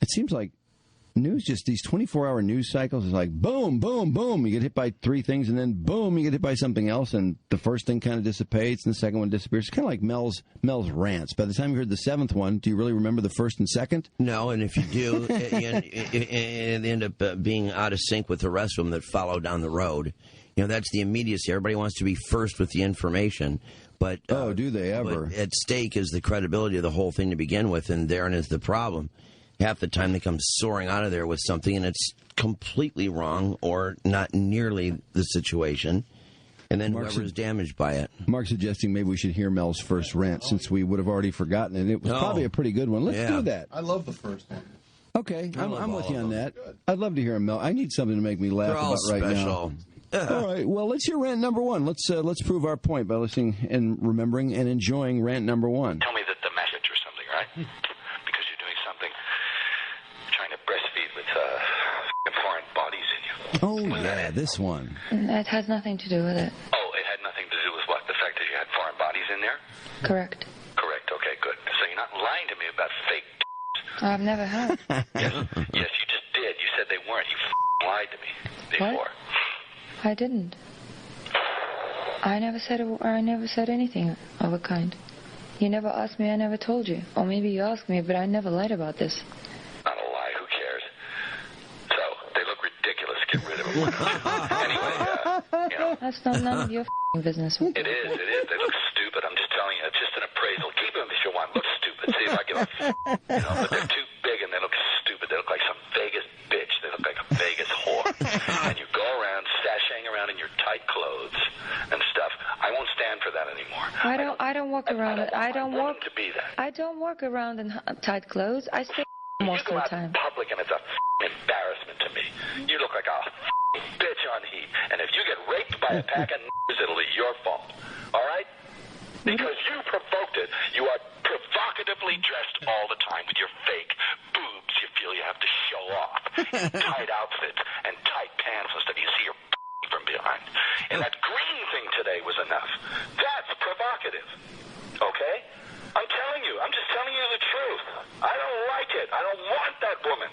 It seems like news, just these 24-hour news cycles is like boom, boom, boom. You get hit by three things, and then boom, you get hit by something else, and the first thing kind of dissipates, and the second one disappears. It's kind of like Mel's rants. By the time you heard the seventh one, do you really remember the first and second? No, and if you do, it end up being out of sync with the rest of them that follow down the road. That's the immediacy. Everybody wants to be first with the information. But do they ever? But at stake is the credibility of the whole thing to begin with, and therein is the problem. Half the time they come soaring out of there with something, and it's completely wrong or not nearly the situation, and then whoever is damaged by it. Mark's suggesting maybe we should hear Mel's first rant, since we would have already forgotten it. It was probably a pretty good one. Let's do that. I love the first one. Okay, I'm with you on that. I'd love to hear Mel. I need something to make me laugh about right now. All right, well, let's hear rant number one. Let's prove our point by listening and remembering and enjoying rant number one. Tell me that the message or something, right? Because you're doing something, trying to breastfeed with foreign bodies in you. Oh, yeah, this one. It has nothing to do with it. Oh, it had nothing to do with what? The fact that you had foreign bodies in there? Correct. Correct, okay, good. So you're not lying to me about fake I've never had. Yes, you just did. You said they weren't. You lied to me before. What? I didn't. I never said anything of a kind. You never asked me, I never told you. Or maybe you asked me, but I never lied about this. Not a lie, who cares? So, they look ridiculous, get rid of them. Anyway, That's none of your business. It is. They look stupid. I'm just telling you, it's just an appraisal. Keep them if you want. Look stupid. See if I give a but they're too big and they look stupid. They look like some Vegas bitch. They look like a Vegas whore. And you go around sashaying around in your tight clothes and stuff. I won't stand for that anymore. I don't walk around. I don't walk to be that. I don't walk around in tight clothes. I stay most of the time. You go out in public and it's a embarrassment to me. You look like a bitch on heat. And if you get raped by a pack of it'll be your fault. All right? Because you provoked it. You are provocatively dressed all the time with your fake boobs you feel you have to show off. Tight outfits and tight pants and stuff. You see your from behind. And that green thing today was enough. That's provocative. Okay? I'm telling you. I'm just telling you the truth. I don't like it. I don't want that woman.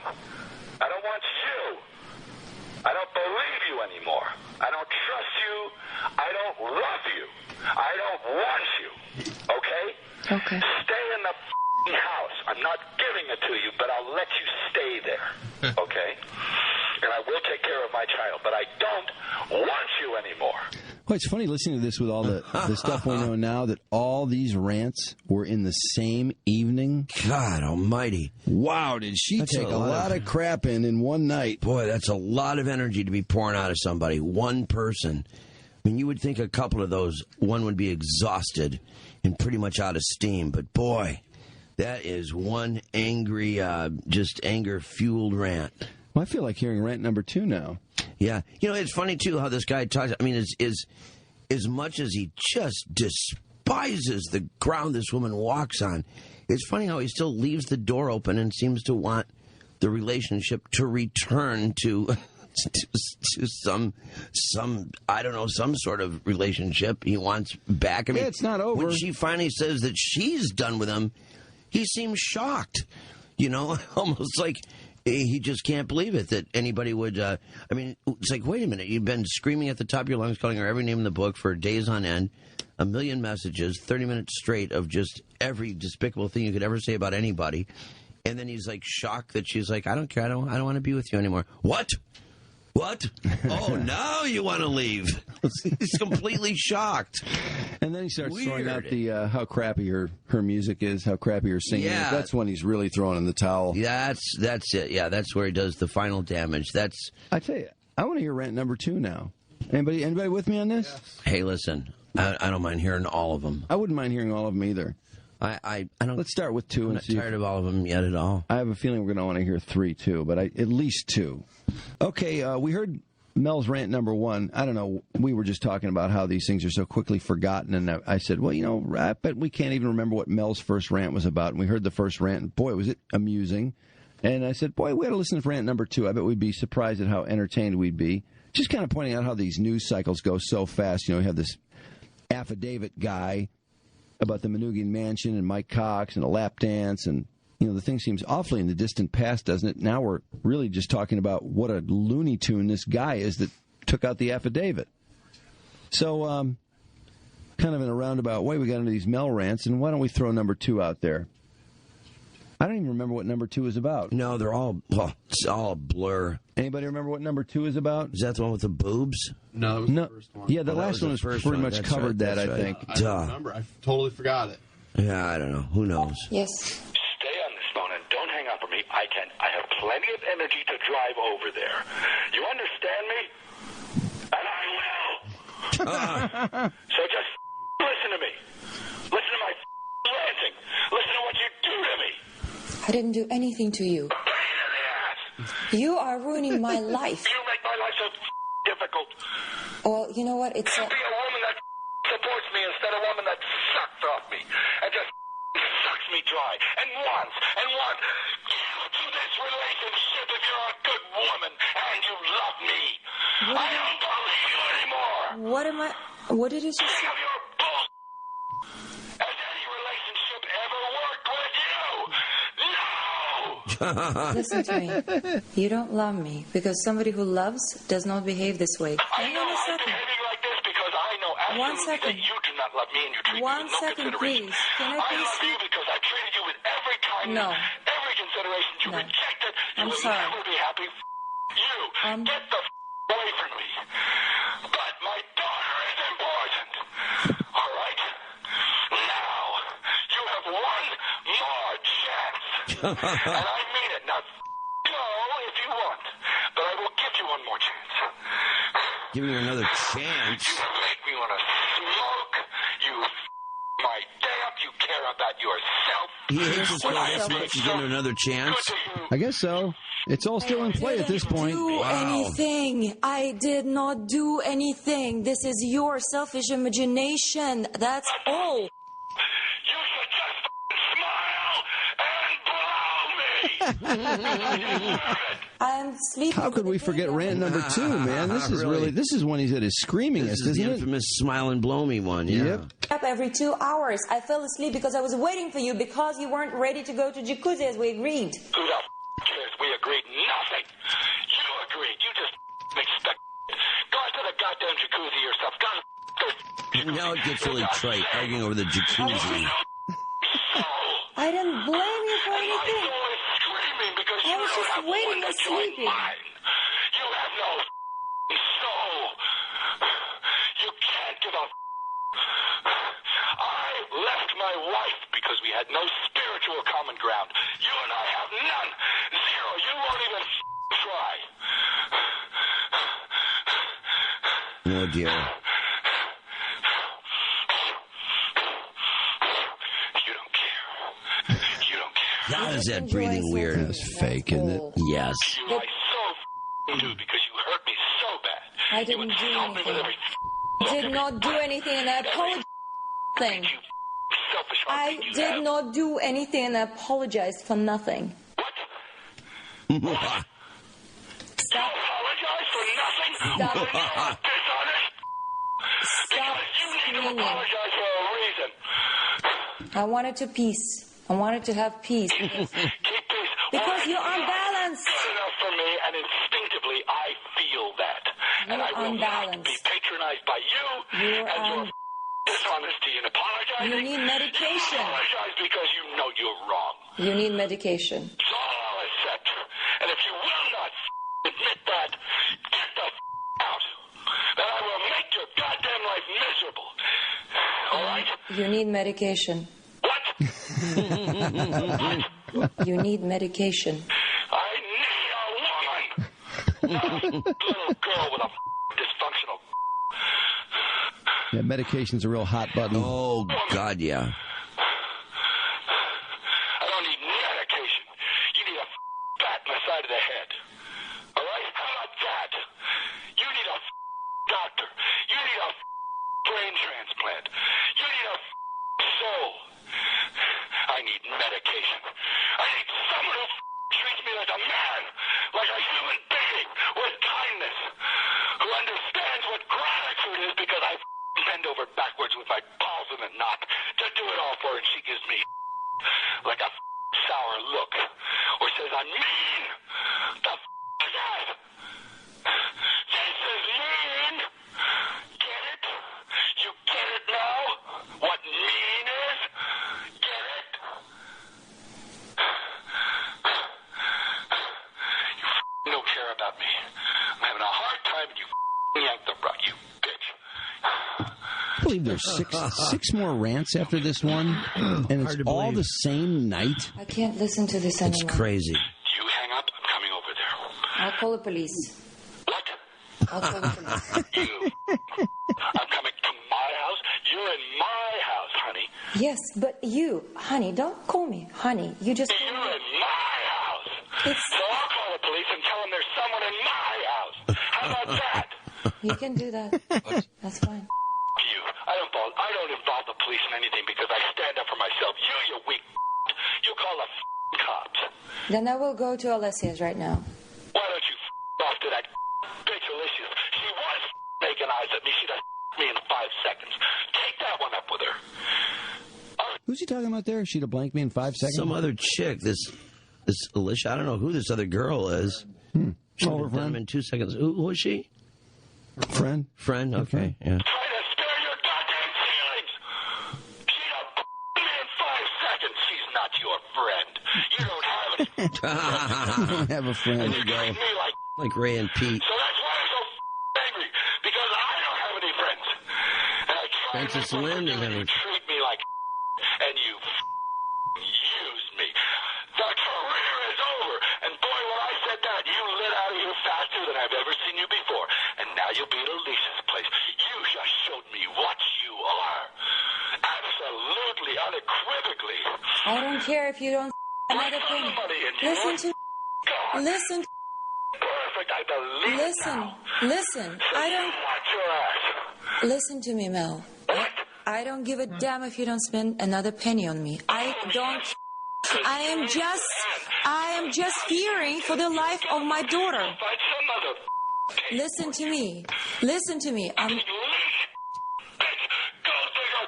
I don't want you. I don't believe you anymore. I don't trust you. I don't love you. I don't want you. Okay? Okay. Stay in the house. I'm not giving it to you, but I'll let you stay there. Okay? And I will take care of my child, but I don't want you anymore. Well, it's funny listening to this with all the stuff we know now, that all these rants were in the same evening. God almighty. Wow, did she take a lot of crap in one night. Boy, that's a lot of energy to be pouring out of somebody. One person. I mean, you would think a couple of those, one would be exhausted and pretty much out of steam. But, boy, that is one angry, just anger-fueled rant. Well, I feel like hearing rant number two now. Yeah. It's funny, too, how this guy talks. I mean, as much as he just despises the ground this woman walks on, it's funny how he still leaves the door open and seems to want the relationship to return to some I don't know, some sort of relationship he wants back. I mean, it's not over. When she finally says that she's done with him, he seems shocked. Almost like he just can't believe it that anybody would. I mean, it's like, wait a minute, you've been screaming at the top of your lungs, calling her every name in the book for days on end, a million messages, 30 minutes straight of just every despicable thing you could ever say about anybody, and then he's like shocked that she's like, I don't care, I don't want to be with you anymore. What? Oh, now you want to leave. He's completely shocked. And then he starts throwing out the how crappy her music is, how crappy her singing is. That's when he's really throwing in the towel. That's it. Yeah, that's where he does the final damage. I tell you, I want to hear rant number two now. Anybody with me on this? Yes. Hey, listen, I don't mind hearing all of them. I wouldn't mind hearing all of them either. I don't. Let's start with two. I'm not tired of all of them yet at all. I have a feeling we're going to want to hear three too, but at least two. Okay, we heard Mel's rant number one. I don't know. We were just talking about how these things are so quickly forgotten, and I said, well, I bet we can't even remember what Mel's first rant was about. And we heard the first rant, and boy, was it amusing. And I said, boy, we had to listen to rant number two. I bet we'd be surprised at how entertained we'd be. Just kind of pointing out how these news cycles go so fast. You have this affidavit guy about the Manoogian Mansion and Mike Cox and a lap dance and the thing seems awfully in the distant past, doesn't it? Now we're really just talking about what a Looney Tune this guy is that took out the affidavit. So, kind of in a roundabout way, we got into these Mel rants, and why don't we throw number 2 out there? I don't even remember what number 2 is about. No, it's all a blur. Anybody remember what number 2 is about? Is that the one with the boobs? No, that was the first one. Yeah, the last one was pretty much covered that, I think. I don't remember. I totally forgot it. Yeah, I don't know. Who knows? Yes. Stay on this phone and don't hang up on me. I have plenty of energy to drive over there. You understand me? And I will. So just listen to me. Listen to my ranting. Listen to what you do to me. I didn't do anything to you. Pain in the ass. You are ruining my life. You make my life so difficult. Well, you know what? It's Be a woman that supports me instead of a woman that sucks off me and just sucks me dry and wants to this relationship if you're a good woman and you love me. I don't believe you anymore. What did you just say? Of your bull. Has any relationship ever worked with you? No! Listen to me. You don't love me because somebody who loves does not behave this way. I Hang know on a I'm second. behaving like this because I know absolutely that you do not love me and you treat me with no consideration. Please. Can I I please love you because I treated you with every kindness, every consideration. You rejected. You will never be happy. You get the away from me. But my daughter is important. All right? Now, you have one more chance. And I mean it. Now, go if you want. But I will give you one more chance. Give me another chance. You make me want to smoke. You my day up. You care about yourself. He hates his girl this much. He's getting another chance. I guess so. It's all still in play at this point. Anything. I did not do anything. This is your selfish imagination. That's all. You should just smile and blow me. I'm sleeping. How could we forget rant number 2, man? This is really this is when he's at his screamingest, This is isn't the it? infamous smile and blow me one. Yeah. Yep. Up every 2 hours. I fell asleep because I was waiting for you because you weren't ready to go to jacuzzi as we agreed. Who the cares? We agreed nothing. You agreed. You just expect. Go to the goddamn jacuzzi yourself. Go. Now it gets really trite, arguing over the jacuzzi. I didn't blame you for anything. My soul is screaming because I you was don't just have waiting one and to join sleeping. mine. You have no soul. You can't give up. I left my wife because we had no spiritual common ground. You and I have none. Zero. You won't even try. Oh, dear. You don't care. You don't care. God, is that breathing weird? That's fake, isn't it? Yes. You I so do because you hurt me so bad. I didn't you do insult me with anything. every Did not do anything and I apologize. Thing. you selfish I heart you did have. not do anything and I apologized for nothing. What? Stop. You apologize for nothing? Stop. Well, you are dishonest. Stop Because you need to screaming. apologize for a reason. I wanted to peace. I wanted to have peace. Keep peace. Because Why? you're unbalanced. Good enough for me, and instinctively I feel that. And You're I will not unbalanced. be patronized by you You're and your dishonesty and apologizing. You need medication. You apologize because you know you're wrong. You need medication. It's all I'll accept. And if you will not admit that, get the out. Then I will make your goddamn life miserable. All right? You need medication. What? You need medication. I need a woman. Not a little girl with a dysfunctional. Yeah, medication's a real hot button. Oh, God, yeah. I don't need medication. You need a bat in the side of the head. All right? How about that? You need a doctor. You need a brain transplant. You need a soul. I need medication. I need someone who treats me like a man, like a human being, with kindness, who understands what gratitude is because I bend over backwards with my balls in a knot to do it all for her, and she gives me like a sour look or says I'm mean. The f*** is that? This is mean. Get it? You get it now? What mean is? Get it? You f***ing don't care about me. I'm having a hard time and you f***ing yank the rug, you bitch. I believe there's six more rants after this one, and it's all the same night. I can't listen to this anymore. It's crazy. You hang up, I'm coming over there. I'll call the police. What? I'll call the police. You. I'm coming to my house. You're in my house, honey. Yes, but you, honey, don't call me honey. You just You're in my house. It's... So I'll call the police and tell them there's someone in my house. How about that? You can do that. That's fine. You. I don't involve the police in anything because I stand up for myself. You weak. You call the cops. Then I will go to Alessia's right now. Why don't you off to that bitch Alicia? She was making eyes at me. She'd have me in 5 seconds. Take that one up with her. Who's he talking about there? She'd have blanked me in 5 seconds? Some other chick, this Alicia, I don't know who this other girl is. She would have done him in 2 seconds. Who was she? Friend? Friend, okay, yeah. Try to spare your goddamn feelings. She'd have me in 5 seconds. She's not your friend. You don't have any. I don't have a friend. There you go. Treat me Like Ray and Pete. So that's why I'm so angry, because I don't have any friends. And I try Francis to Lynn you is and you treat me like and you used me. The career is over. And boy, when I said that, you lit out of here faster than I've ever seen you before. And now you'll be at Alicia's place. You just showed me what you are. Absolutely, unequivocally. I don't care if you don't another thing. Listen to... God. Listen. Perfect, I believe it Listen. now. Listen. I don't... Watch your ass. Listen to me, Mel. I don't give a damn if you don't spend another penny on me. I don't... I am just fearing for the life of my daughter. Find some other Listen to me. Listen to me. I'm... Bitch, gold digger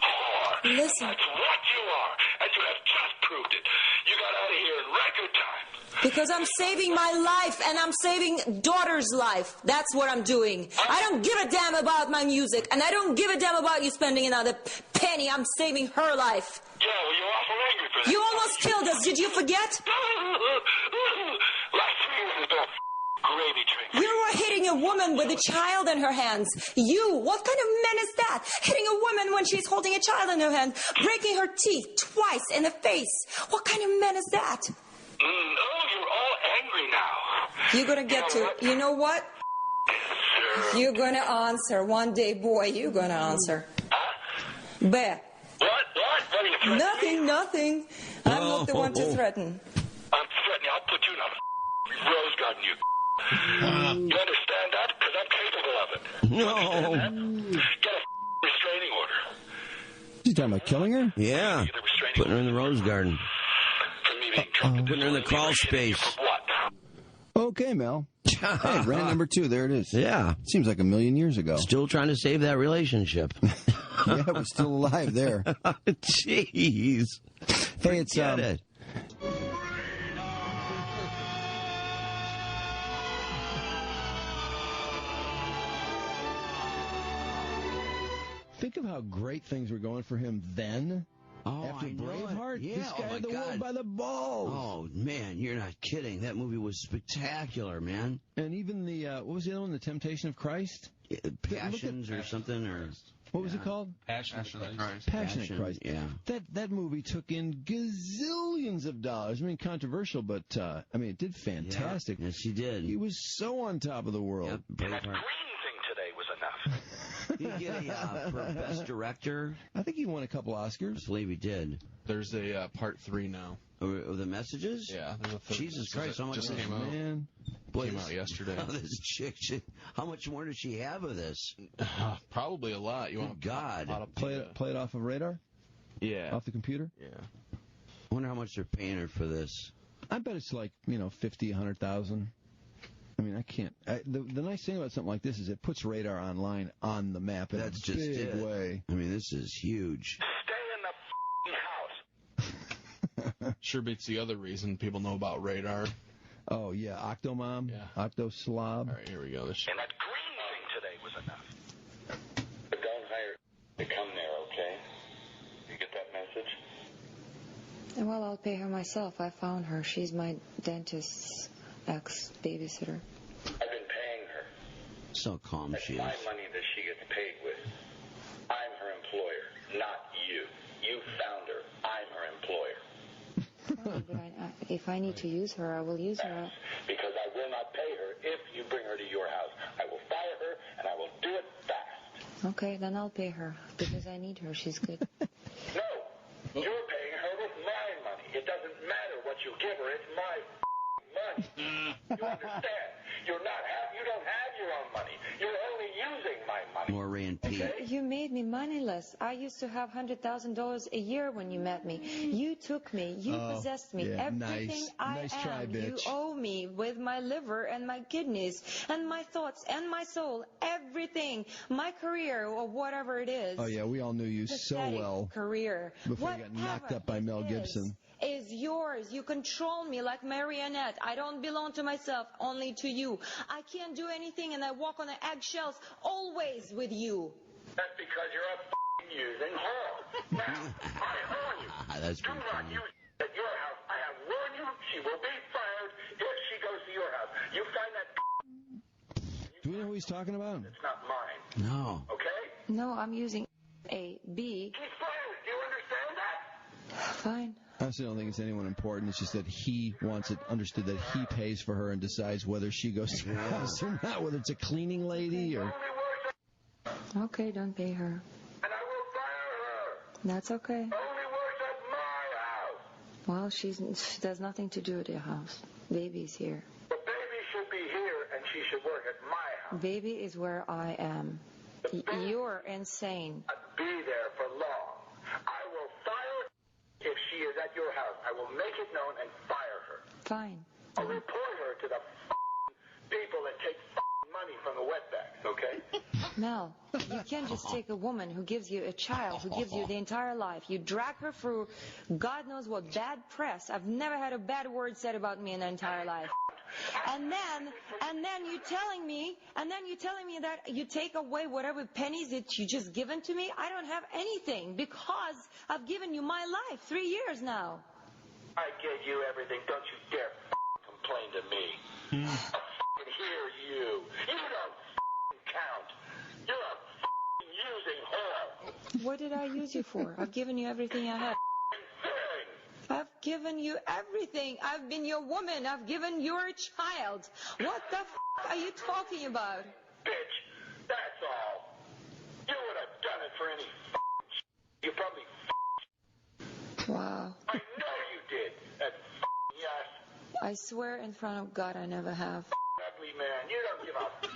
whore. Listen. That's what you are, and you have just proved it. You got out of here in record time. Because I'm saving my life and I'm saving daughter's life. That's what I'm doing. I don't give a damn about my music, and I don't give a damn about you spending another penny. I'm saving her life. Yeah, well, you're awful angry for that. You almost killed us. Did you forget? Last 3 years has been a gravy train. You were hitting a woman with a child in her hands. You, what kind of man is that? Hitting a woman when she's holding a child in her hand, breaking her teeth twice in the face. What kind of man is that? Oh, you're all angry now. You're gonna get to, you know what? Sir. You're gonna answer one day, boy. You're gonna answer. Bear. What? What are you threatening? Nothing. I'm not the one to threaten. I'm threatening. I'll put you in a rose garden, you. You understand that? Because I'm capable of it. No. Get a restraining order. You talking about killing her? Yeah. Get a restraining Putting her order in the rose garden. for me being drunk. Putting her in the crawl space. For what? Okay, Mel. Hey, rant number 2. There it is. Yeah. Seems like a million years ago. Still trying to save that relationship. Yeah, we're still alive there. Jeez. Hey, it's Get it. Think of how great things were going for him then. Oh, After I know Braveheart, it. Yeah, this guy oh my had the God. world by the balls. Oh, man, you're not kidding. That movie was spectacular, man. And even the, what was the other one, The Temptation of Christ? Passions or something, or... What was it called? Passionate Christ. Passionate Christ. Yeah. That movie took in gazillions of dollars. I mean, controversial, but, I mean, it did fantastic. Yeah. Yes, he did. He was so on top of the world. Yep, And that Braveheart. green thing today was enough. Did he get a for best director? I think he won a couple Oscars. I believe he did. There's a part 3 now. Of the messages? Yeah. There's a third. Jesus Christ, how much just is- came out. Man. Boy, Came this- out yesterday. Oh, this chick, how much more does she have of this? Probably a lot. You want Good God. Play it off of radar? Yeah. Off the computer? Yeah. I wonder how much they're paying her for this. I bet it's like, 50, 100,000. I mean, I can't. The nice thing about something like this is it puts radar online on the map in That's a just big it. way. I mean, this is huge. Stay in the house. Sure beats the other reason people know about radar. Oh, yeah, Octomom, Yeah. Octoslob. All right, here we go. This. And that green thing today was enough. But don't hire to come there, okay? You get that message? Well, I'll pay her myself. I found her. She's my dentist's ex-babysitter. I've been paying her. So calm It's she my is. money that she gets paid with. I'm her employer, not you. You found her. I'm her employer. Fine, but if I need to use her, I will use her. Because I will not pay her if you bring her to your house. I will fire her, and I will do it fast. Okay, then I'll pay her because I need her. She's good. No, you're paying her with my money. It doesn't matter what you give her. It's my money. You understand? You don't have your own money. You're only using my money. More Ray and Pete. Okay? You made me moneyless. I used to have $100,000 a year when you met me. You took me. You possessed me. yeah, Everything nice. I Nice am, try, bitch. you owe me with my liver and my kidneys and my thoughts and my soul. Everything. My career or whatever it is. Oh, yeah, we all knew you so Pathetic well career. before you got knocked up by Mel Gibson. Is yours. You control me like marionette. I don't belong to myself, only to you. I can't do anything and I walk on the eggshells always with you. That's because you're a f***ing using whore. Now, I warn you. That's Do pretty not funny. use it at your house. I have warned you. She will be fired if she goes to your house. You find that Do we know who he's talking about? it's not mine. No. Okay? No, I'm using A, B. She's fired. Do you understand that? Fine. I honestly don't think it's anyone important. It's just that he wants it understood that he pays for her and decides whether she goes to her house or not, whether it's a cleaning lady or... Only works Okay, don't pay her. and I will fire her. That's okay. Only works at my house. Well, she does nothing to do at your house. Baby's here. The baby should be here and she should work at my house. Baby is where I am. You're insane. Not be there for long. I will fire her if she is at your house. I will make it known and fire her. Fine. I'll report her to the f***ing people that take f***ing money from the wetbacks, okay? Mel, you can't just take a woman who gives you a child, who gives you the entire life. You drag her through God knows what bad press. I've never had a bad word said about me in the entire life. And then you're telling me that you take away whatever pennies that you just given to me. I don't have anything because I've given you my life 3 years now. I gave you everything. Don't you dare f***ing complain to me. I f***ing hear you. You don't f***ing count. You're a f***ing using whore. What did I use you for? I've given you everything I have. Thing. I've given you everything. I've been your woman. I've given your child. What the f*** are you talking about? Bitch, that's all. You would have done it for any f***ing shit. You probably Wow. I know you did. That f***ing yes. I swear in front of God I never have. Ugly man. You don't give a f***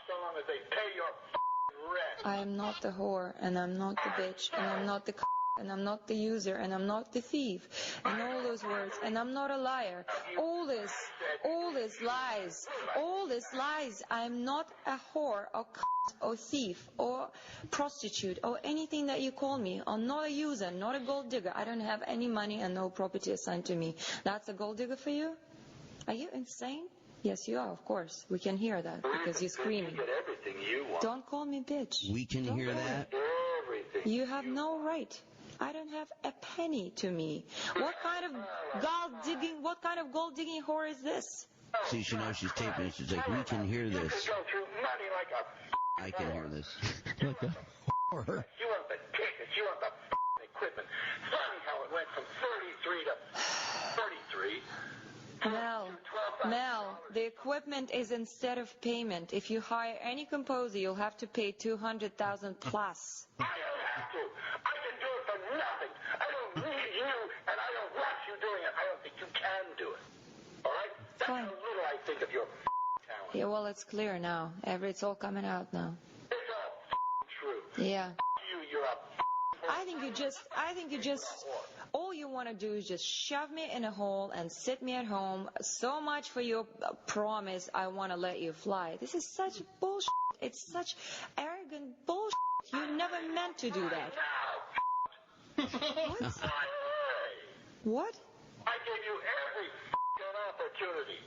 so long as they pay your f***ing rent. I am not the whore, and I'm not the bitch, and I'm not the c***, and I'm not the user, and I'm not the thief, and all those words, and I'm not a liar. All this lies. All this lies. I'm not a whore, or c***, or thief, or prostitute, or anything that you call me. I'm not a user, not a gold digger. I don't have any money and no property assigned to me. That's a gold digger for you? Are you insane? Yes, you are, of course. We can hear that because you're screaming. You get everything you want. Don't call me bitch. We can Don't hear call me. that. Everything. You have no right. I don't have a penny to me. What kind of gold digging whore is this? See, she knows she's taping it. She's like, we can hear You this. could go through money like a I can hear this. Like a whore. You want the tickets. You want the equipment. Funny how it went from 33 to 33. Mel, the equipment is instead of payment. If you hire any composer, you'll have to pay $200,000 plus. I don't have to. I can do it for nothing. I don't need you, and I don't want you doing it. I don't think you can do it. All right? That's Fine. how little I think of your talent. Yeah, well, it's clear now. It's all coming out now. It's all true. Yeah. You're a I think you just, all you want to do is just shove me in a hole and sit me at home. So much for your promise, I want to let you fly. This is such bullshit. It's such arrogant bullshit. You never meant to do that. now. What? What? gave you every opportunity.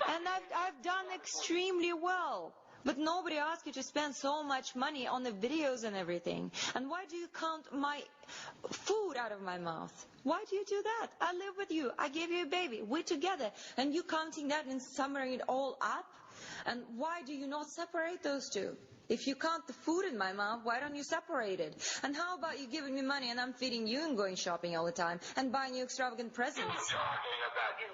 And I've done extremely well. But nobody asked you to spend so much money on the videos and everything. And why do you count my food out of my mouth? Why do you do that? I live with you. I gave you a baby. We're together. And you counting that and summing it all up? And why do you not separate those two? If you count the food in my mouth, why don't you separate it? And how about you giving me money and I'm feeding you and going shopping all the time and buying you extravagant presents? What are you talking about, you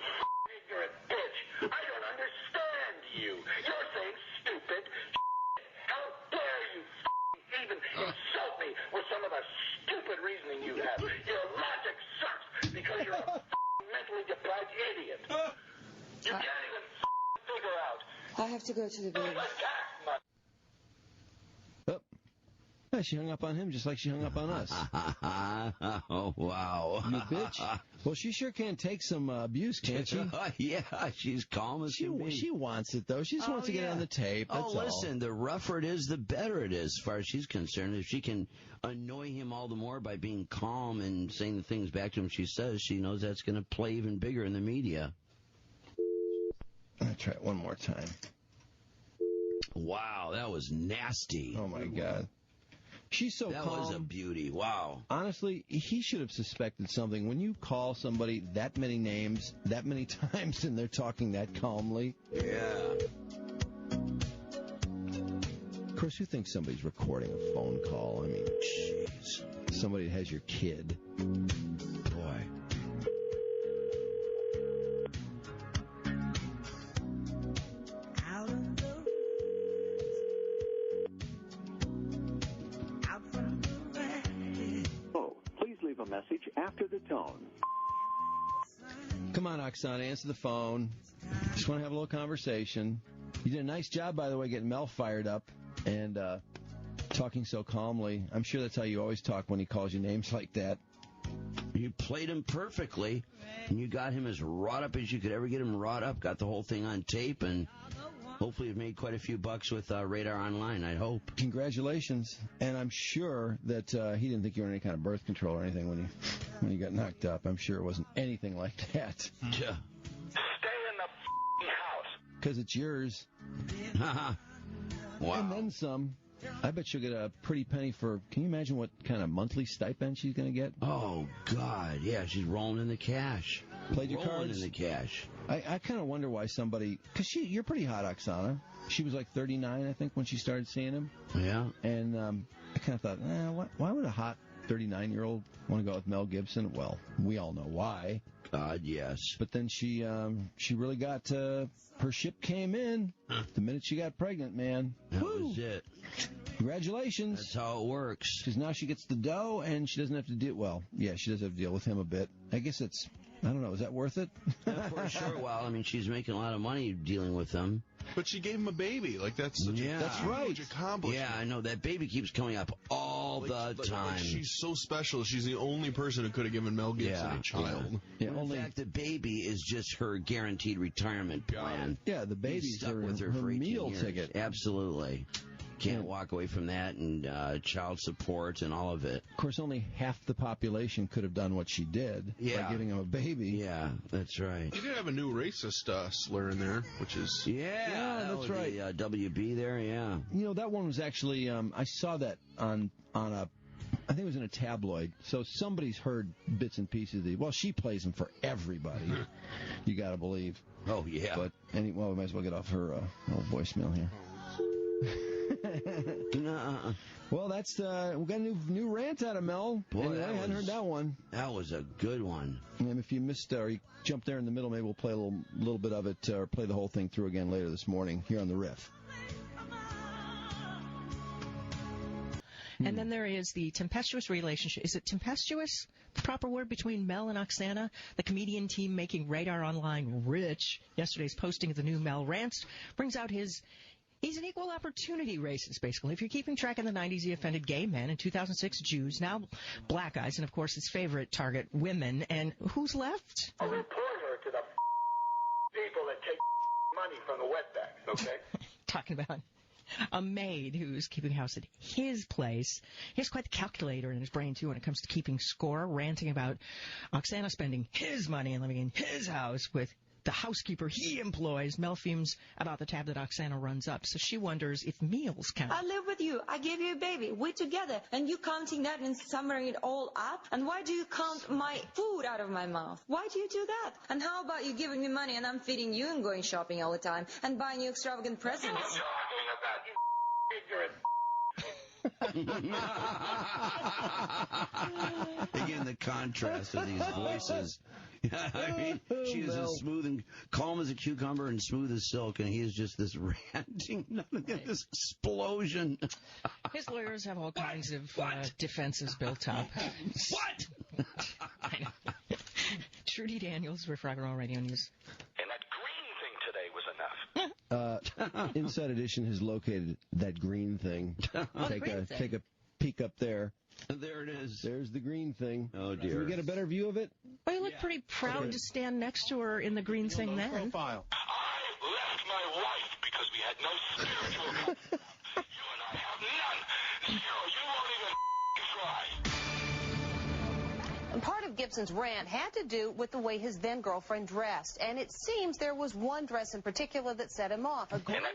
ignorant bitch? I don't understand you. You're saying stupid shit. How dare you even insult me with some of the stupid reasoning you have? Your logic sucks because you're a mentally deprived idiot. You can't even figure out. I have to go to the baby. Oh. Yeah, she hung up on him just like she hung up on us. Oh, wow. You bitch. Well, she sure can take some abuse, can't she? Yeah, she's calm as can be. She wants it, though. She just wants to get it on the tape. That's all. Listen, the rougher it is, the better it is, as far as she's concerned. If she can annoy him all the more by being calm and saying the things back to him she says, she knows that's going to play even bigger in the media. I'll try it one more time. Wow, that was nasty. Oh, my God. She's so calm. That was a beauty. Wow. Honestly, he should have suspected something. When you call somebody that many names, that many times, and they're talking that calmly. Yeah. Of course, who thinks somebody's recording a phone call? I mean, jeez. Somebody that has your kid. Boy. Message after the tone. Come on, Oksana, answer the phone. Just want to have a little conversation. You did a nice job, by the way, getting Mel fired up and talking so calmly. I'm sure that's how you always talk when he calls you names like that. You played him perfectly, and you got him as wrought up as you could ever get him wrought up, got the whole thing on tape, and hopefully you've made quite a few bucks with Radar Online, I hope. Congratulations. And I'm sure that he didn't think you were on any kind of birth control or anything when you got knocked up. I'm sure it wasn't anything like that. Yeah. Stay in the house. Because it's yours. Wow. And then some. I bet she'll get a pretty penny for... Can you imagine what kind of monthly stipend she's going to get? Oh, God. Yeah, she's rolling in the cash. Played your rolling cards? In the cash. I kind of wonder why somebody... Because you're pretty hot, Oksana. She was like 39, I think, when she started seeing him. Yeah. And I kind of thought, why would a hot 39-year-old want to go with Mel Gibson? Well, we all know why. God, yes. But then she really got... her ship came in the minute she got pregnant, man. That was it. Congratulations. That's how it works. Because now she gets the dough, and she doesn't have to deal... Well, yeah, she does have to deal with him a bit. I guess it's... I don't know. Is that worth it? Yeah, for a short while. I mean, she's making a lot of money dealing with them. But she gave him a baby. Like, that's such that's right. huge accomplishment. Yeah, I know. That baby keeps coming up all the time. Like she's so special. She's the only person who could have given Mel Gibson a child. Yeah, in fact, the baby is just her guaranteed retirement plan. Yeah, the baby's stuck with her her for 18 meal years. ticket. Absolutely. Can't walk away from that, and child support and all of it. Of course, only half the population could have done what she did by giving him a baby. Yeah, that's right. You did have a new racist slur in there, which is... Yeah, that's right. The WB there, yeah. You know, that one was actually... I saw that on a... I think it was in a tabloid. So somebody's heard bits and pieces of the... Well, she plays them for everybody. You got to believe. Oh, yeah. But, we might as well get off her voicemail here. Well, that's we got a new rant out of Mel. Boy, anyway, I hadn't heard that one. That was a good one. And if you missed or you jumped there in the middle, maybe we'll play a little bit of it or play the whole thing through again later this morning here on the Riff. And then there is the tempestuous relationship. Is it tempestuous, the proper word, between Mel and Oksana? The comedian team making Radar Online rich. Yesterday's posting of the new Mel rants brings out he's an equal opportunity racist, basically. If you're keeping track, in the 90s, he offended gay men. In 2006, Jews. Now, black guys. And, of course, his favorite target, women. And who's left? A reporter to the people that take money from the wetbacks, okay? Talking about a maid who's keeping house at his place. He has quite the calculator in his brain, too, when it comes to keeping score, ranting about Oksana spending his money and living in his house with the housekeeper he employs. Mel fumes about the tab that Oksana runs up, so she wonders if meals count. I live with you. I gave you a baby. We're together. And you counting that and summing it all up? And why do you count my food out of my mouth? Why do you do that? And how about you giving me money and I'm feeding you and going shopping all the time and buying you extravagant presents? Again, the contrast of these voices. I mean, she is as smooth and calm as a cucumber and smooth as silk, and he is just this ranting, this explosion. His lawyers have all kinds of defenses built up. What? I know. Trudy Daniels for Rock and Roll Radio News. And that green thing today was enough. Inside Edition has located that green thing. Take a peek up there. There it is. There's the green thing. Oh, dear. Can we get a better view of it? Well, you look pretty proud to stand next to her in the green thing then. Profile. I left my wife because we had no spiritual connection. You and I have none. Zero. You won't even try. And part of Gibson's rant had to do with the way his then-girlfriend dressed. And it seems there was one dress in particular that set him off. A green one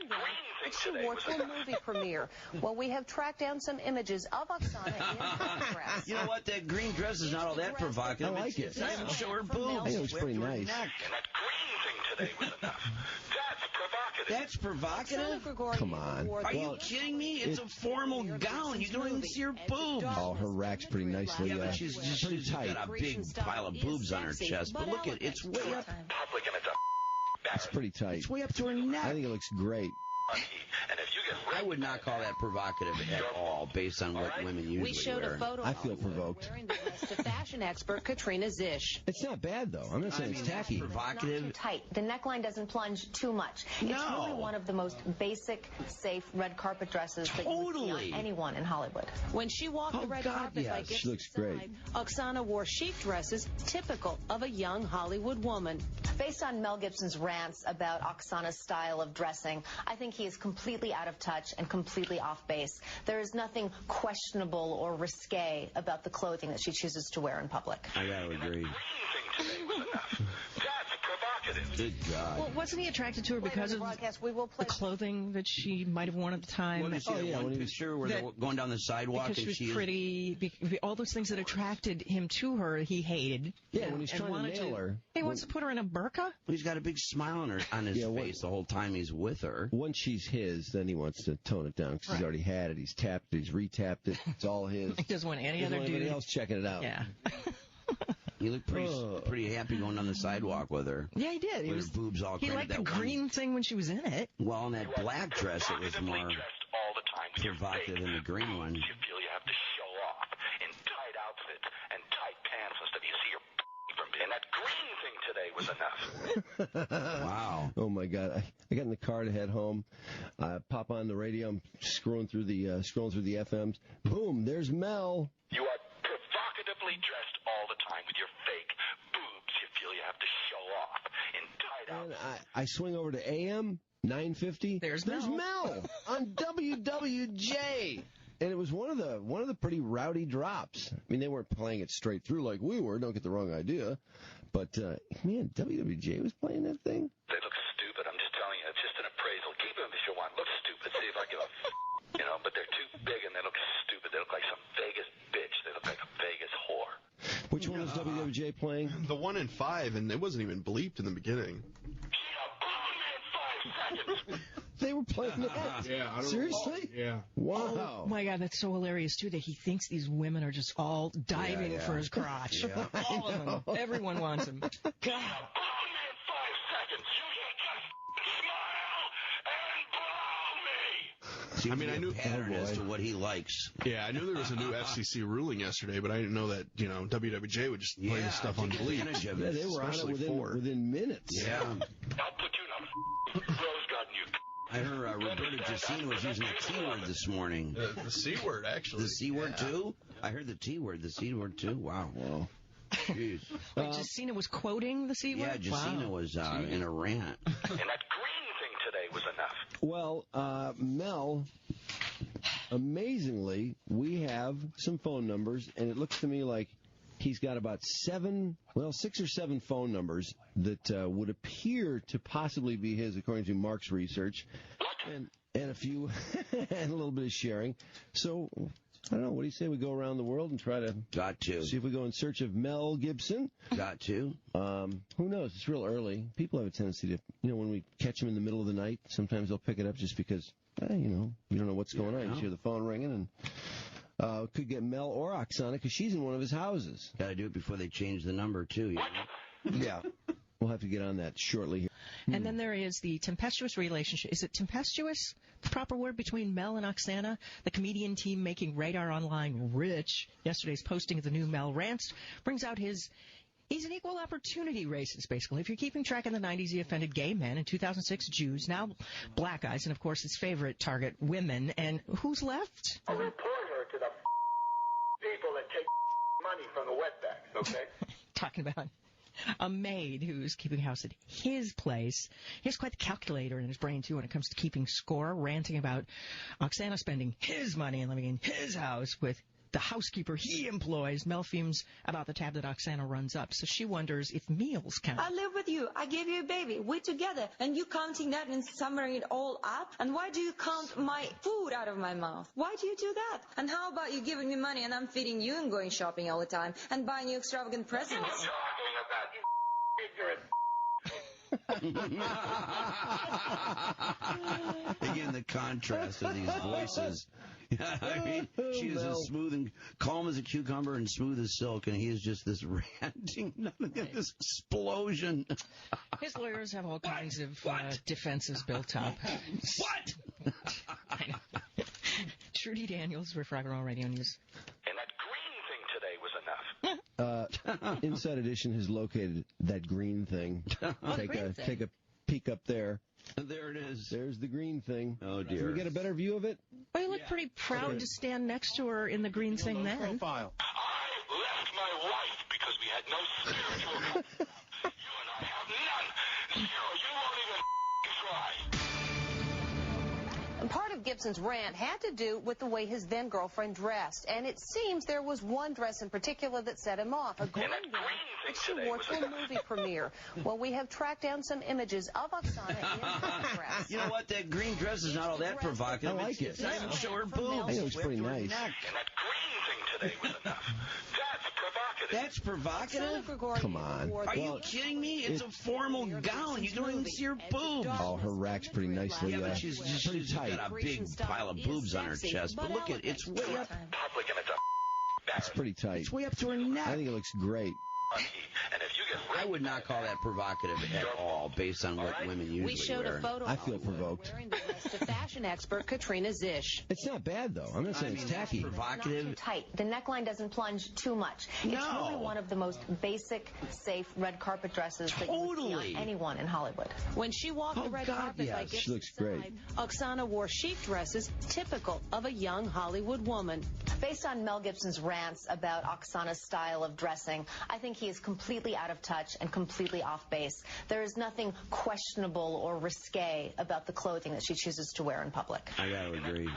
that she wore to a movie premiere. Well, we have tracked down some images of Oksana in her dress. You know what? That green dress is not all that provocative. I like it. It's not even show her boobs. I think it looks pretty nice. And that green thing today was enough. That's provocative. That's provocative? Oksana Grigorieva Come on. wore Are the you kidding me? It's a formal gown. You don't even see her boobs. Oh, her rack's pretty nicely. Yeah, but she's pretty tight. got a big pile of boobs on her chest. But look at it's way up. Public and it's a It's pretty tight. It's way up to her neck. I think it looks great. and if you get I would not call that provocative at all, based on what women usually We showed wear. a photo I feel of her provoked. wearing the dress to fashion expert Katrina Zish. It's not bad, though. I'm not saying it's that's tacky. provocative. Not too tight. The neckline doesn't plunge too much. It's No. really one of the most basic, safe red carpet dresses that you would see Totally. on anyone in Hollywood. When she walked the red God, carpet yes. by She Gibson's looks great. side, Oksana wore chic dresses typical of a young Hollywood woman. Based on Mel Gibson's rants about Oksana's style of dressing, I think he is completely out of touch and completely off base. There is nothing questionable or risque about the clothing that she chooses to wear in public. I gotta agree. green thing today was enough. That's provocative. Good God. Well, wasn't he attracted to her because Later in of the broadcast, we will the play clothing that she might have worn at the time? What is that yeah, one when he was- picture where they're going down the sidewalk Because she and was she is... pretty, all those things that attracted him to her, he hated. Yeah, when he's and trying to wanted nail her. He wants to put her in a burqa? He's got a big smile on his Yeah, what- face the whole time he's with her. Once she's his, then he wants to tone it down because he's already had it. He's tapped it. He's retapped it. It's all his. He doesn't want any He doesn't other want anybody dude. else checking it out. Yeah. You look pretty happy going down the sidewalk with her. Yeah, he did. With her boobs all He crammed. liked the That one- green thing when she was in it. Well, in that black dress, it was Provocatively more dressed all the time with your provocative fake than the green one. boobs. You feel you have to show off in tight outfits and tight pants and stuff. You see your from and that green thing today was enough. Wow. Oh my God! I got in the car to head home. I pop on the radio. I'm scrolling through the FMs. Boom! There's Mel. You are provocatively dressed all the time with your fake boobs. You feel you have to show off in tight And outfits. I swing over to AM 950. There's Mel on WWJ. And it was one of the pretty rowdy drops. I mean, they weren't playing it straight through like we were. Don't get the wrong idea. But man, WWJ was playing that thing. They look stupid. I'm just telling you. It's just an appraisal. Keep them if you want. Look stupid. See if I give a you know. But they're too big and they look stupid. They look like some Vegas bitch. They look like a Vegas whore. Which one was WWJ playing? The 1 in 5, and it wasn't even bleeped in the beginning. They were playing that. Yeah, I don't Seriously? Yeah. Wow. Oh my God, that's so hilarious too that he thinks these women are just all diving for his crotch. All of them. Everyone wants him. God. In 5 seconds, you just smile and blow me. Seems I mean, to be I a knew- pattern Oh, boy. as to what he likes. Yeah, I knew there was a new FCC ruling yesterday, but I didn't know that, WWJ would just play this stuff on take bleep. advantage of Yeah, it. they were on it Especially within minutes. Yeah. I'll put you in a rose garden, you. I heard Roberta Jacine was using the T word this morning. The C word, actually. The C word, too? I heard the T word, the C word, too. Wow. Jeez. Wait, Jacina was quoting the C word? Yeah, Jacina Wow. was in a rant. And that green thing today was enough. Well, Mel, amazingly, we have some phone numbers, and it looks to me like he's got about 6 or 7 phone numbers that would appear to possibly be his, according to Mark's research, and a few, and a little bit of sharing. So, I don't know, what do you say we go around the world and try to... Got to. See if we go in search of Mel Gibson? Got to. Who knows? It's real early. People have a tendency to, when we catch them in the middle of the night, sometimes they'll pick it up just because, you don't know what's going on. You just hear the phone ringing, and could get Mel or Oksana because she's in one of his houses. Got to do it before they change the number, too. Yeah. We'll have to get on that shortly here. And then there is the tempestuous relationship. Is it tempestuous, the proper word, between Mel and Oksana? The comedian team making Radar Online rich. Yesterday's posting of the new Mel Rants brings out he's an equal opportunity racist, basically. If you're keeping track, in the 90s, he offended gay men. In 2006, Jews. Now, black guys. And, of course, his favorite target, women. And who's left? I'll report her to the people that take money from the wetbacks, okay? Talking about a maid who's keeping house at his place. He has quite the calculator in his brain, too, when it comes to keeping score, ranting about Oksana spending his money and living in his house with the housekeeper he employs. Mel fumes about the tab that Oksana runs up, so she wonders if meals count. I live with you. I gave you a baby. We're together. And you counting that and summing it all up? And why do you count my food out of my mouth? Why do you do that? And how about you giving me money and I'm feeding you and going shopping all the time and buying you extravagant presents? Again, the contrast of these voices. I mean, she is as smooth and calm as a cucumber and smooth as silk, and he is just this ranting, this explosion. His lawyers have all kinds of defenses built up. What? I know. Trudy Daniels for Rock and Roll Radio News. And that green thing today was enough. Inside Edition has located that green thing. Take a peek up there. There it is. There's the green thing. Oh, dear. Can we get a better view of it? Well, you look pretty proud to stand next to her in the green thing then. Profile. I left my wife because we had no spiritual connection. You and I have none. Zero. You won't even try. And part of Gibson's rant had to do with the way his then-girlfriend dressed. And it seems there was one dress in particular that set him off. A green one that she wore to a movie premiere. Well, we have tracked down some images of Oksana in her dress. You know what? That green dress is not all that provocative. I like it. It's not even show her boobs. I think it looks pretty nice. And that green thing today was enough. That's provocative. That's provocative? Come on. Are you kidding me? It's a formal gown. You don't even see her boobs. Oh, her rack's pretty nicely. Yeah, but she's pretty tight. got a big pile of boobs on her chest. But look at it's way up. It's pretty tight. It's way up to her neck. I think it looks great. And if you get I would not call that provocative at all, based on what women usually We showed wear. a photo I feel provoked. wearing the dress to fashion expert Katrina Zish. It's not bad, though. I'm not saying it's tacky. Not too Provocative. tight. The neckline doesn't plunge too much. It's No. really one of the most basic, safe red carpet dresses that you would see Totally. on anyone in Hollywood. When she walked the red carpet yeah, by she Gibson's looks great. side, Oksana wore chic dresses typical of a young Hollywood woman. Based on Mel Gibson's rants about Oksana's style of dressing, I think he is completely out of touch and completely off base. There is nothing questionable or risque about the clothing that she chooses to wear in public. I gotta agree.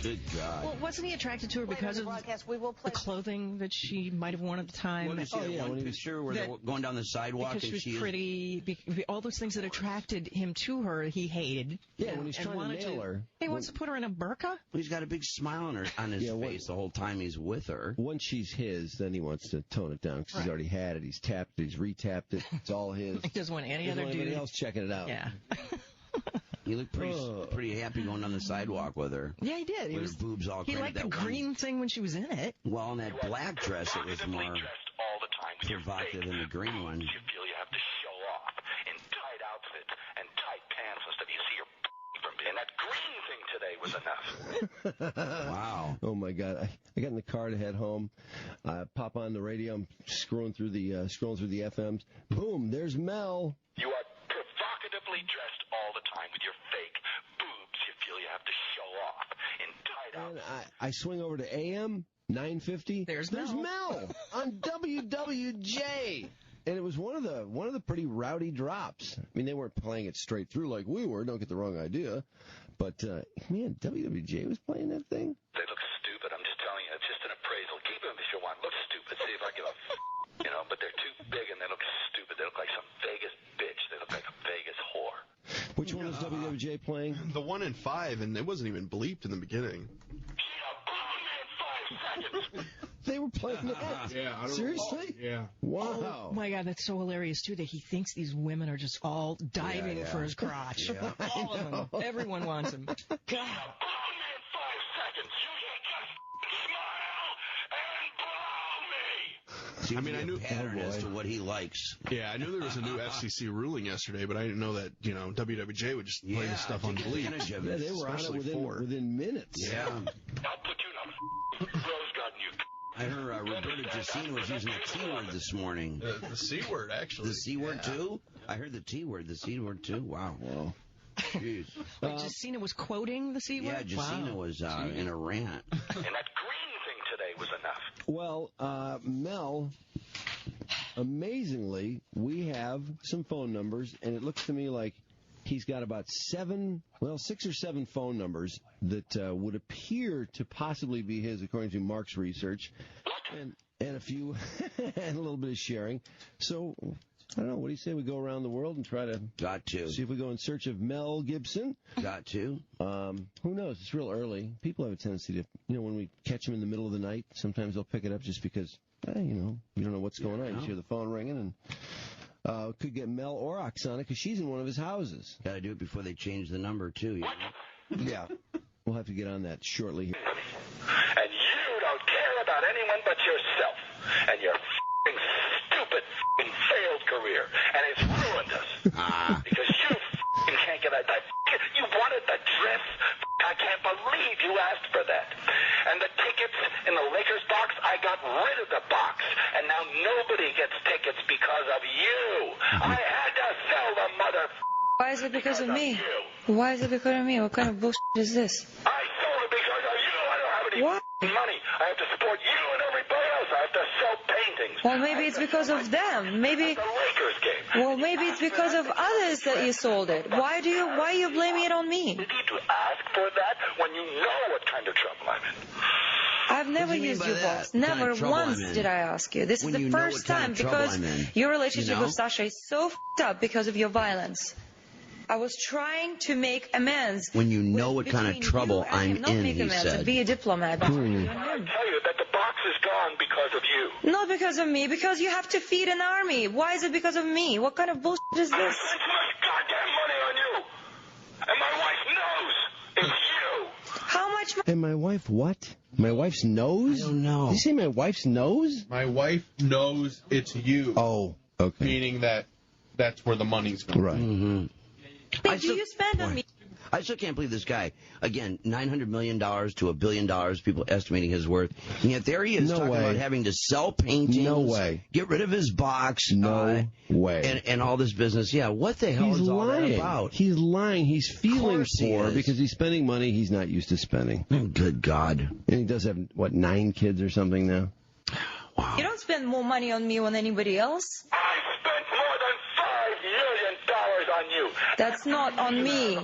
Good God. Well, wasn't he attracted to her because of the clothing that she might have worn at the time? Well, you see that one picture where they're going down the sidewalk Because and she was pretty, all those things that attracted him to her, he hated. Yeah, when he's trying to nail her. He wants to put her in a burqa? He's got a big smile on his face the whole time he's with her. Once she's his, then he wants to tone it down because he's already had it. He's tapped it. He's retapped it. It's all his. He doesn't want any other dude. Anybody else checking it out. Yeah. You look pretty happy going down the sidewalk with her. Yeah, he did. With her boobs all He liked the green thing when she was in it. Well, in that black dress, it was more provocative than the green one. You feel you have to show off in tight outfits and tight pants and stuff. You see your from being. And that green thing today was enough. Wow. Oh my God! I got in the car to head home. Pop on the radio. I'm scrolling through the FMs. Boom! There's Mel. You are provocatively dressed all the time with your fake boobs. You feel you have to show off in tight outfits. And I swing over to AM 950. There's Mel on WWJ. And it was one of the pretty rowdy drops. I mean, they weren't playing it straight through like we were. Don't get the wrong idea. But, man, WWJ was playing that thing. They look stupid. I'm just telling you. It's just an appraisal. Keep them if you want. Look stupid. See if I give a but they're too big and they look stupid. They look like some Vegas bitch. They look like a Vegas whore. Which one was WWJ playing? The 1 in 5, and it wasn't even bleeped in the beginning. They were playing that? Yeah. Seriously? Yeah. Wow. Oh, my God, that's so hilarious, too, that he thinks these women are just all diving for his crotch. Yeah. All of them. Everyone wants him. God. I mean, I knew a Oh, pattern as to what he likes. Yeah, I knew there was a new FCC ruling yesterday, but I didn't know that, WWJ would just play this stuff on bleep. Yeah, they were on it within minutes. Yeah. I'll put you in a rose garden, you. I heard Roberta Jacina was using the T word this morning. The C word, actually. The C word, too? I heard the T word, the C word, too. Wow. Jeez. Wait, Jacina was quoting the C word? Yeah, Jacina was in a rant. And that green thing today was enough. Well, Mel, amazingly, we have some phone numbers, and it looks to me like he's got about 6 or 7 phone numbers that would appear to possibly be his, according to Mark's research, and a few, and a little bit of sharing. So, I don't know, what do you say we go around the world and try to see if we go in search of Mel Gibson? Got to. Who knows? It's real early. People have a tendency to, when we catch them in the middle of the night, sometimes they'll pick it up just because, you don't know what's going on. You just hear the phone ringing, and could get Mel or Oksana because she's in one of his houses. Got to do it before they change the number, too. Yeah. We'll have to get on that shortly here. And you don't care about anyone but yourself and your stupid failed career. And it's ruined us. Because you can't get a... You wanted the dress. I can't believe you asked for that. And the tickets in the Lakers box, I got rid of the box. And now nobody gets tickets because of you. I had to sell the mother... Why is it because of me? Why is it because of me? What kind of bullshit is this? I sold it because of you. I don't have any money. I have to support you and everybody else. I have to sell paintings. Well, maybe it's because of them. Maybe. The Lakers game. Well, maybe it's because of others that you sold it. Why are you blaming it on me? You need to ask for that when you know what kind of trouble I'm in. I've never used your box. Never once did I ask you. This is the first time because your relationship with Sasha is so f***ed up because of your violence. I was trying to make amends. When you know what kind of trouble I'm in, he said. Be a diplomat. I tell you that the box is gone because of you. Not because of me, because you have to feed an army. Why is it because of me? What kind of bullshit is this? I spent too much goddamn money on you. And my wife knows it's you. How much money? And my wife what? My wife's nose? I don't know. Did you say my wife's nose? My wife knows it's you. Oh, okay. Meaning that's where the money's going. Right. Mm-hmm. Do you spend on me? I still can't believe this guy. Again, $900 million to $1 billion, people estimating his worth. And yet there he is talking about having to sell paintings. No way. Get rid of his box. No way. And all this business. Yeah, what the hell is all that about? He's lying. He's feeling poor because he's spending money he's not used to spending. Good God. And he does have, 9 kids or something now? Wow. You don't spend more money on me than anybody else. I spent more than $5 million on you. That's not on me.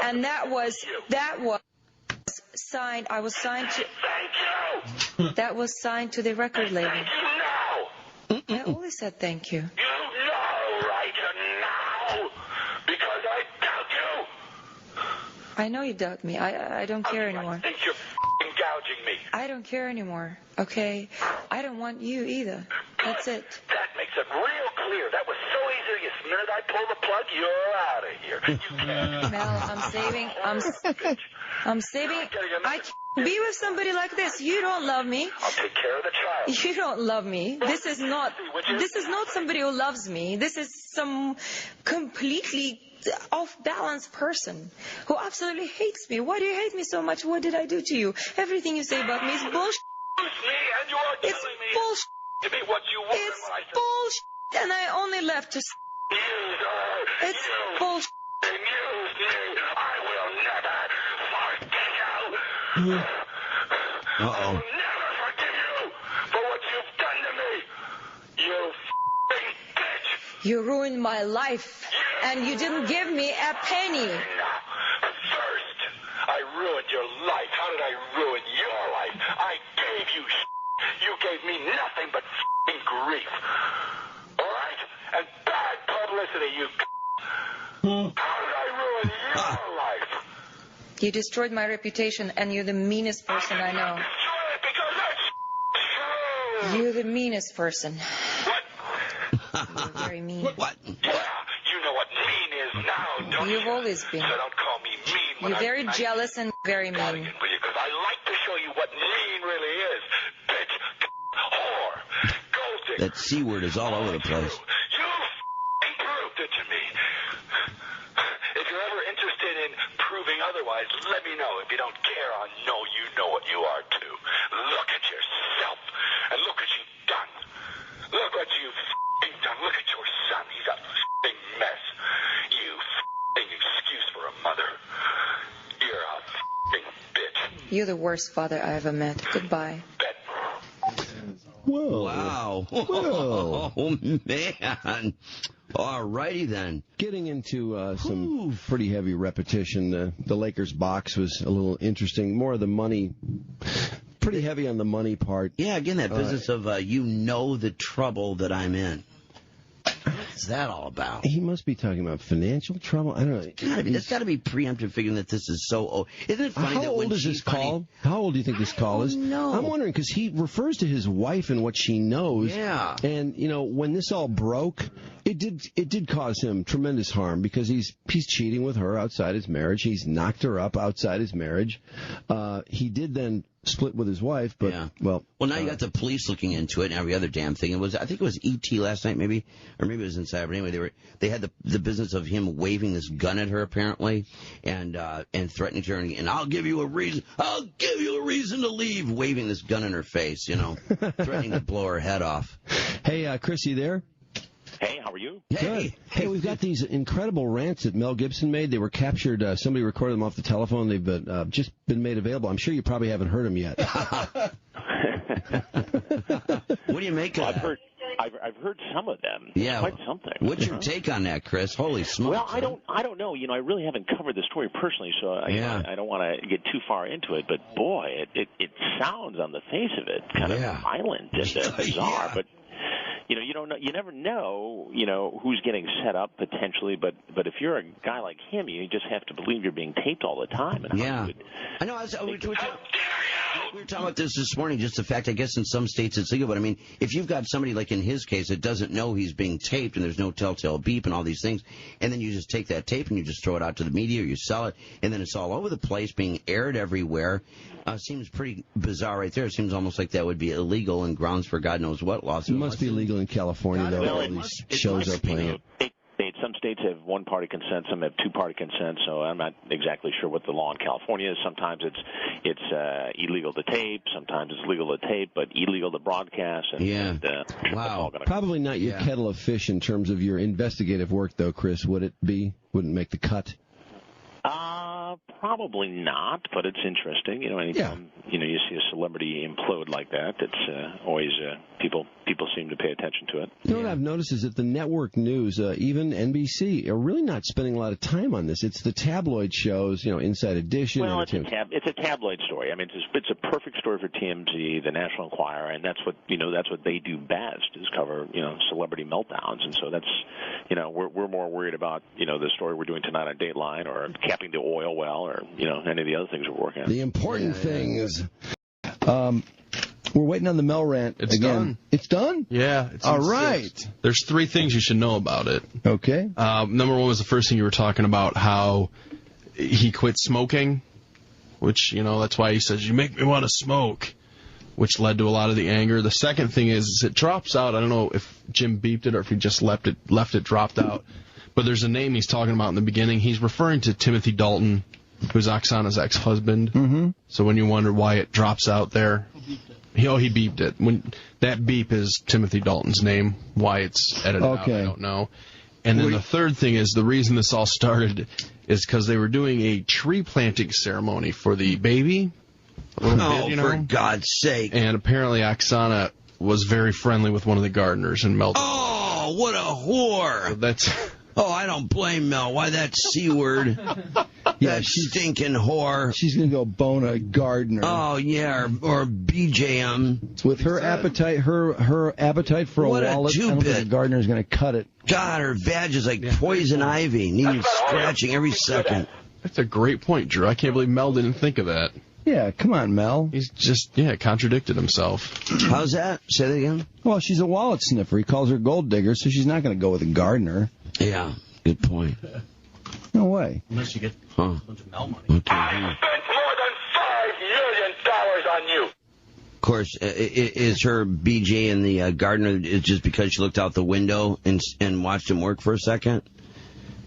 And that was signed. I was signed to. Thank you. That was signed to the record label. Thank you now. I only said thank you. You know right now. Because I doubt you. I know you doubt me. I don't care anymore. I think you're gouging me. I don't care anymore, okay? I don't want you either. That's it. That makes it real clear. That was so easy. The minute I pull the plug, you're out of here. You can't. Mel, I'm saving. I can't be with somebody like this. You don't love me. I'll take care of the child. You don't love me. This is not somebody who loves me. This is some completely off-balance person who absolutely hates me. Why do you hate me so much? What did I do to you? Everything you say about me is bullshit. It's bullshit. To be what you want. It's bullshit. And I only left to. It's bullshit. Use me. I will never forgive you. Uh-oh. I will never forgive you for what you've done to me. You f***ing You ruined my life, and you didn't give me a penny. First, I ruined your life. How did I ruin your life? I gave you You gave me nothing but grief. All right? And bad publicity, you How did I ruin your life? You destroyed my reputation, and you're the meanest person I know. Because that's true. You're the meanest person. You're very mean. What? Yeah, you know what mean is now, don't you? You've always been. So don't call me mean. You're very jealous and very mean. Because I like to show you what mean really is. Bitch, whore, gold digger. That C word is all over the place. You proved it to me. If you're ever interested in proving otherwise, let me know. If you don't care, I know you know what you are too. Look at yourself, and look what you've done. Look what you've done. Look at your son. He's a mess. You excuse for a mother. You're a bitch. You're the worst father I ever met. Goodbye. Whoa. Wow. Whoa. Oh, man. All righty then. Getting into some pretty heavy repetition. The Lakers box was a little interesting. More of the money. Pretty heavy on the money part. Yeah, again, that business of you know the trouble that I'm in. What's that all about? He must be talking about financial trouble. I don't know. It's got to be preemptive, figuring that this is so old. Isn't it funny How that when old is this call? How old do you think this call is? No, I'm wondering because he refers to his wife and what she knows. Yeah. And when this all broke, it did cause him tremendous harm because he's cheating with her outside his marriage. He's knocked her up outside his marriage. He did then split with his wife, but well, now you got the police looking into it and every other damn thing. I think it was E.T. last night, maybe, or maybe it was inside. But anyway, they had the business of him waving this gun at her apparently, and threatening her, and I'll give you a reason to leave, waving this gun in her face, threatening to blow her head off. Hey, Chris, you there? Hey, how are you? Good. Hey, we've got these incredible rants that Mel Gibson made. They were captured. Somebody recorded them off the telephone. They've just been made available. I'm sure you probably haven't heard them yet. What do you make of that? I've heard some of them. Yeah, quite something. What's your take on that, Chris? Holy smokes! Well, I don't know. I really haven't covered the story personally, so I don't want to get too far into it. But boy, it sounds on the face of it kind of violent and bizarre. But you don't know. You never know. Who's getting set up potentially. But if you're a guy like him, you just have to believe you're being taped all the time. And I know. We were talking about this morning, just the fact, I guess in some states it's legal, but I mean, if you've got somebody like in his case that doesn't know he's being taped and there's no telltale beep and all these things, and then you just take that tape and you just throw it out to the media or you sell it, and then it's all over the place, being aired everywhere, seems pretty bizarre right there. It seems almost like that would be illegal and grounds for God knows what lawsuit. It must be illegal in California, though. All these shows are playing it. Some states have one-party consent, some have two-party consent, so I'm not exactly sure what the law in California is. Sometimes it's illegal to tape, sometimes it's legal to tape, but illegal to broadcast. Wow. Probably not your kettle of fish in terms of your investigative work, though, Chris, would it be? Wouldn't make the cut? Probably not, but it's interesting. Anytime you see a celebrity implode like that, it's always people seem to pay attention to it. What I've noticed is that the network news, even NBC, are really not spending a lot of time on this. It's the tabloid shows, Inside Edition. Well, it's a tabloid story. I mean, it's a perfect story for TMZ, the National Enquirer, and that's what they do best is cover celebrity meltdowns, and so that's we're more worried about the story we're doing tonight on Dateline or capping the oil well or any of the other things we're working on. The important things. We're waiting on the Mel rant. It's again. done. It's done? Yeah. All right. There's 3 things you should know about it. Okay. Number 1 was the first thing you were talking about, how he quit smoking, which, that's why he says, you make me want to smoke, which led to a lot of the anger. The second thing is it drops out. I don't know if Jim beeped it or if he just left it dropped out. But there's a name he's talking about in the beginning. He's referring to Timothy Dalton, who's Oksana's ex-husband. Mm-hmm. So when you wonder why it drops out there, he beeped it. When that beep is Timothy Dalton's name. Why it's edited out, I don't know. And then the third thing is the reason this all started is because they were doing a tree planting ceremony for the baby. For God's sake! And apparently Oksana was very friendly with one of the gardeners and melted. Oh, Mel, what a whore. That's... Oh, I don't blame Mel. Why that C word? Yeah, that stinking whore. She's going to go bone a gardener. Oh, yeah, or BJM. With her appetite, her appetite for a wallet, I don't think a gardener's going to cut it. God, her vag is like poison ivy, needing scratching every second. That's a great point, Drew. I can't believe Mel didn't think of that. Yeah, come on, Mel. He's just, contradicted himself. How's that? Say that again? Well, she's a wallet sniffer. He calls her gold digger, so she's not going to go with a gardener. Yeah, good point. No way. Unless you get a bunch of Mel money. Okay. I spent more than $5 million on you. Of course, is her BJ in the gardener just because she looked out the window and watched him work for a second?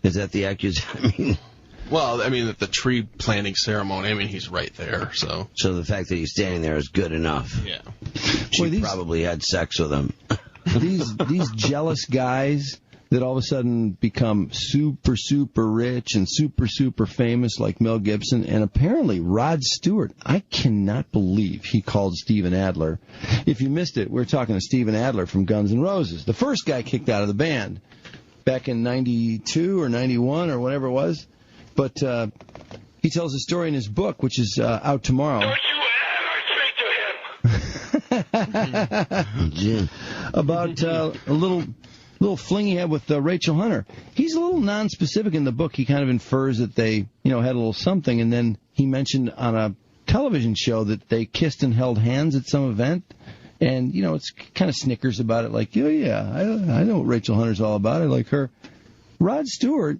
Is that the accusation? Well, I mean, at the tree planting ceremony, he's right there, so. So the fact that he's standing there is good enough. Yeah. She probably had sex with him. These jealous guys that all of a sudden become super, super rich and super, super famous like Mel Gibson, and apparently Rod Stewart. I cannot believe he called Steven Adler. If you missed it, we're talking to Steven Adler from Guns N' Roses, the first guy kicked out of the band back in 92 or 91 or whatever it was. But he tells a story in his book, which is out tomorrow. Don't you ever speak to him! About a little fling he had with Rachel Hunter. He's a little non-specific in the book. He kind of infers that they, had a little something, and then he mentioned on a television show that they kissed and held hands at some event. And, it's kind of snickers about it, like, oh, yeah, I know what Rachel Hunter's all about. I like her. Rod Stewart,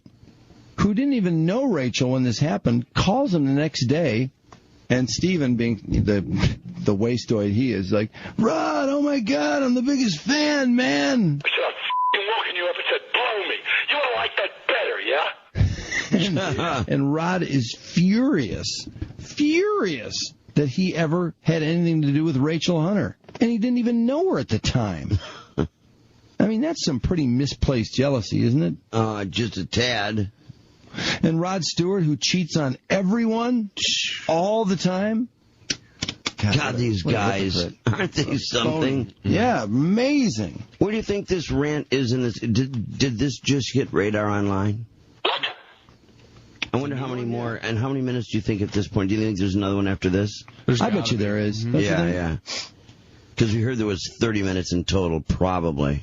who didn't even know Rachel when this happened, calls him the next day, and Steven, being the wastoid he is, like, Rod, oh my God, I'm the biggest fan, man. I should have woken you up and said, blow me. You would have liked that better, yeah? And Rod is furious that he ever had anything to do with Rachel Hunter. And he didn't even know her at the time. That's some pretty misplaced jealousy, isn't it? Just a tad. And Rod Stewart, who cheats on everyone all the time. God, these guys, aren't they something? Yeah, amazing. Where do you think this rant is in this? Did this just hit Radar Online? I wonder how many more, and how many minutes do you think at this point? Do you think there's another one after this? I bet you there is. Yeah. Because we heard there was 30 minutes in total, probably.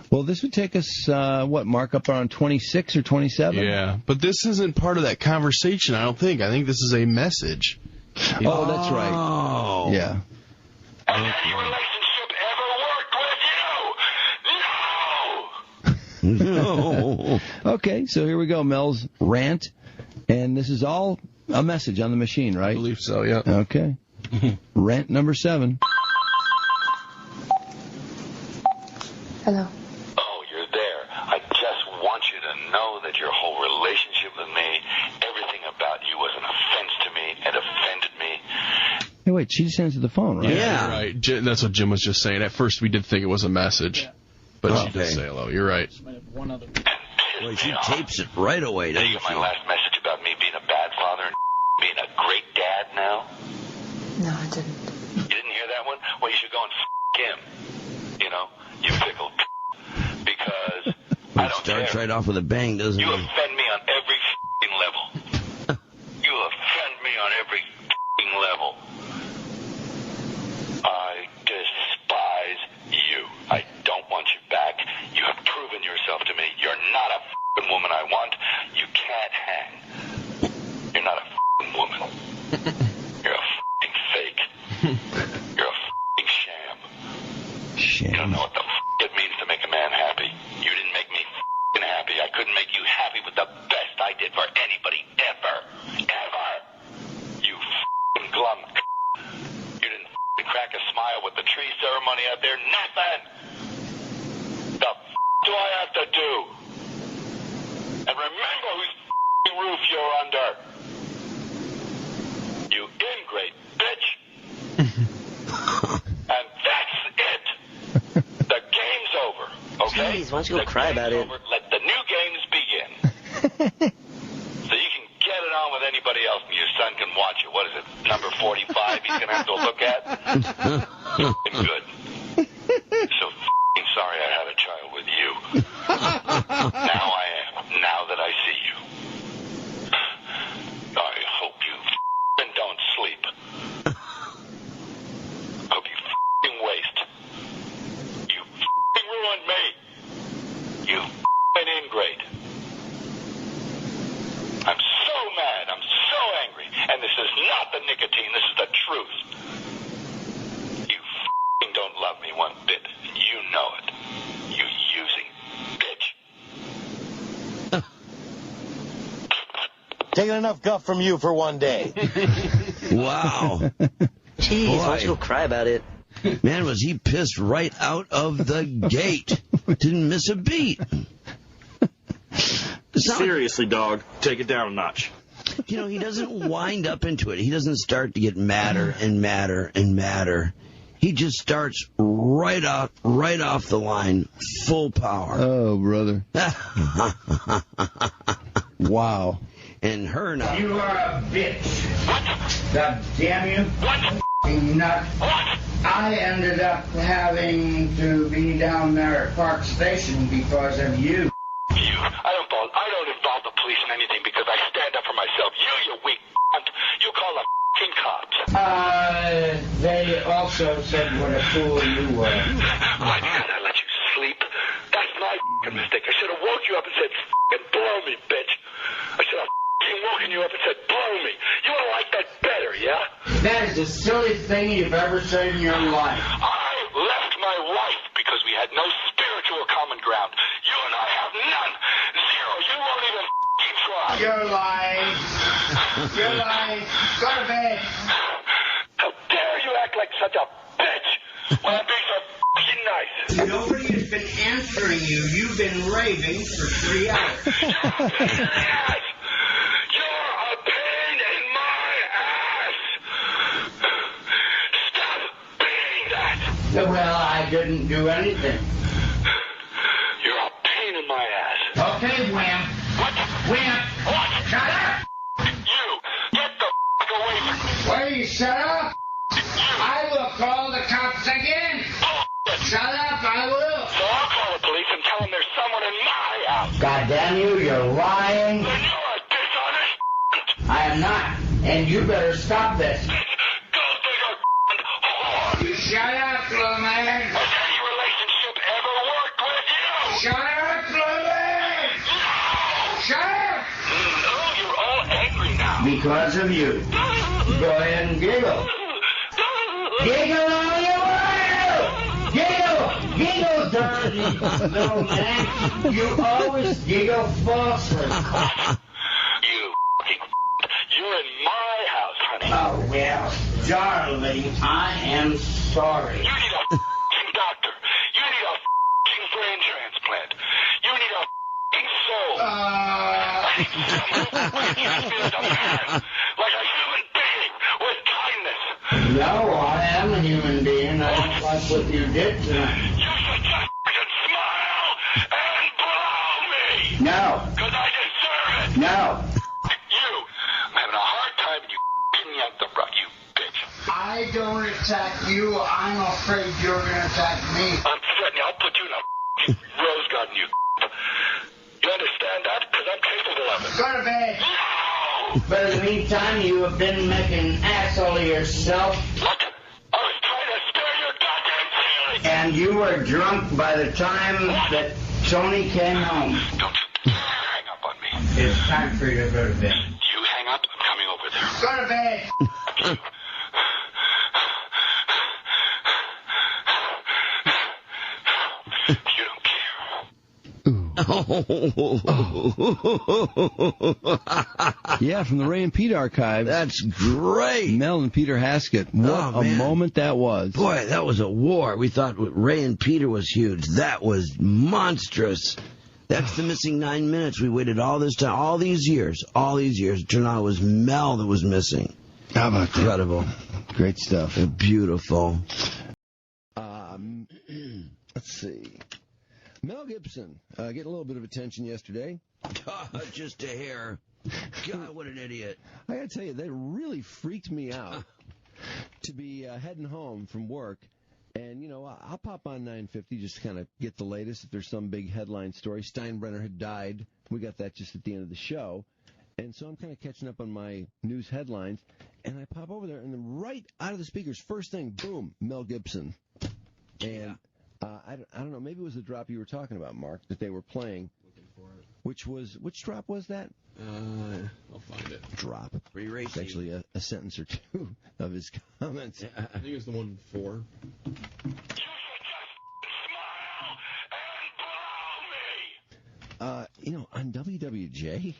Well, this would take us, Mark, up around 26 or 27? Yeah, but this isn't part of that conversation, I don't think. I think this is a message. Oh, that's right. Oh. Yeah. And that your relationship ever worked with you? No. Okay, so here we go, Mel's rant. And this is all a message on the machine, right? I believe so, yeah. Okay. Rant number 7. Hello. Oh, you're there. I just want you to know that your whole relationship with me, everything about you was an offense to me and offended me. Hey, wait, she just answered the phone, right? Yeah. Right. That's what Jim was just saying. At first, we did think it was a message. But she did say hello. You're right. One other. Well, she tapes it right away, doesn't she? My last message about me being a bad father and being a great dad now? No, I didn't. You didn't hear that one? Well, you should go and him. You fickle because I don't care. Starts right off with a bang, doesn't it? You offend me on every level. You offend me on every level. I despise you. I don't want you back. You have proven yourself to me. You're not a woman I want. You can't hang. You're not a woman. You're a fake. You're a sham. You don't know what the it means to make a man happy. You didn't make me happy. I couldn't make you happy with the best I did for anybody ever. You glum. You didn't crack a smile with the tree ceremony out there. Nothing. The do I have to do? And remember whose roof you're under. You ingrate bitch. And that's it. The game's over, okay? Jeez, why don't you go cry about it? Over. Let the new games begin. So you can get it on with anybody else, and your son can watch it. What is it, number 45 he's going to have to look at? Good. So sorry I had a child with you. not the nicotine. This is the truth. You f***ing don't love me one bit. And you know it. You using bitch. Taking enough guff from you for one day. Wow. Jeez, why don't you go cry about it? Man, was he pissed right out of the gate. Didn't miss a beat. Seriously, dog, take it down a notch. You know, he doesn't wind up into it. He doesn't start to get madder and madder and madder. He just starts right off the line, full power. Oh, brother. Wow. And her now. You are a bitch. God damn you. F***ing nut. I ended up having to be down there at Park Station because of you. I don't involve the police in anything because I stand up for myself. You weak cunt. You call the f***ing cops. They also said what a fool you were. Why can't I let you sleep? That's my f***ing mistake. I should have woke you up and said, f***ing blow me, bitch. I should have f***ing woken you up and said, blow me. You would have liked that better, yeah? That is the silliest thing you've ever said in your life. I left my wife because we had no spiritual common ground. You and I have none. Zero. You won't even f***ing try. You're lying. You're lying. Go to bed. How dare you act like such a bitch when I'm being so f***ing nice? Nobody has been answering you. You've been raving for 3 hours. You're a pain in my ass. Stop being that. Well, I didn't do anything. You're a pain in my ass. Okay, Wham. What? Wham. What? Shut up. You. Get the f*** away from me. Will you shut up? I will call the cops again. Shut up, I will. So I'll call the police and tell them there's someone in my house. God damn you, you're lying. Then you're a dishonest I am not. And you better stop this. Go bigger whore. You shut up, little man. Has any relationship ever worked with you? Shut up, little man. No. Shut up. No, you're all angry now. Because of you. Go ahead and giggle. Giggle all you want. Giggle. Giggle, dirty little man. You always giggle falsely. You're in my house, honey. Oh, well, darling, I am sorry. You need a f***ing doctor. You need a f***ing brain transplant. You need a f***ing soul. Like a man. Like a human being with kindness. No, I am a human being. I don't like what you did tonight. You should just f***ing smile and blow me. No. Because I deserve it. No. You. I'm having a hard time and you f***ing yanked the rug, you bitch. I don't attack you. I'm afraid you're going to attack me. I'm threatening. I'll put you in a f***ing rose garden, you. You understand that? Because I'm capable of it. Go to bed. No! But in the meantime, you have been making an asshole of yourself. What? I was trying to spare your goddamn feelings. And you were drunk by the time that Tony came home. Don't hang up on me. It's time for you to go to bed. You hang up, I'm coming over there. Go to bed. You don't Yeah, from the Ray and Pete archives. That's great. Mel and Peter Haskett. What a moment that was. Boy, that was a war. We thought Ray and Peter was huge. That was monstrous. That's the missing 9 minutes. We waited all this time, all these years. It turned out it was Mel that was missing. How about that? Incredible. Great stuff. Beautiful. Let's see. Mel Gibson getting a little bit of attention yesterday. Just a hair. God, what an idiot. I got to tell you, that really freaked me out to be heading home from work. And, you know, I'll pop on 950 just to kind of get the latest. If there's some big headline story, Steinbrenner had died. We got that just at the end of the show. And so I'm kind of catching up on my news headlines. And I pop over there, and then right out of the speakers, first thing, boom, Mel Gibson. And I don't know, maybe it was the drop you were talking about, Mark, that they were playing. Looking for it. which drop was that? I'll find it. Drop. Free racing. It's actually a sentence or two of his comments. I think it's the one 4. On WWJ.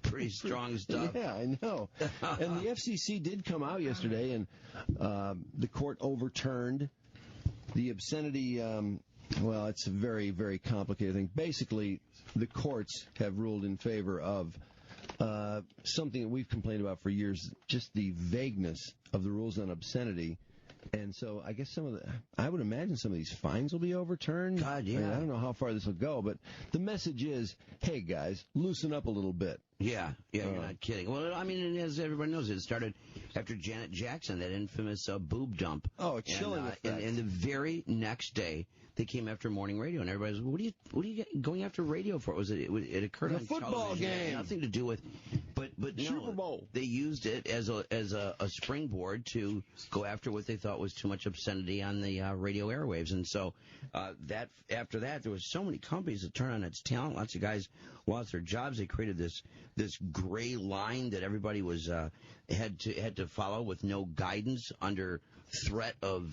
Pretty strong stuff. Yeah, I know. And the FCC did come out yesterday, and the court overturned the obscenity. Well, it's a very, very complicated thing. Basically, the courts have ruled in favor of something that we've complained about for years, just the vagueness of the rules on obscenity. And so I guess I would imagine some of these fines will be overturned. God, yeah. I don't know how far this will go, but the message is, hey, guys, loosen up a little bit. Yeah, you're not kidding. Well, I mean, as everybody knows, it started after Janet Jackson, that infamous boob dump. Oh, a chilling effect. And the very next day, they came after morning radio, and everybody was, what are you going after radio for? It occurred on football television. game. It had nothing to do with, but no, Super Bowl. They used it as a springboard to go after what they thought was too much obscenity on the radio airwaves, and so after that, there was so many companies that turned on its talent. Lots of guys lost their jobs. They created this gray line that everybody was had to follow with no guidance, under threat of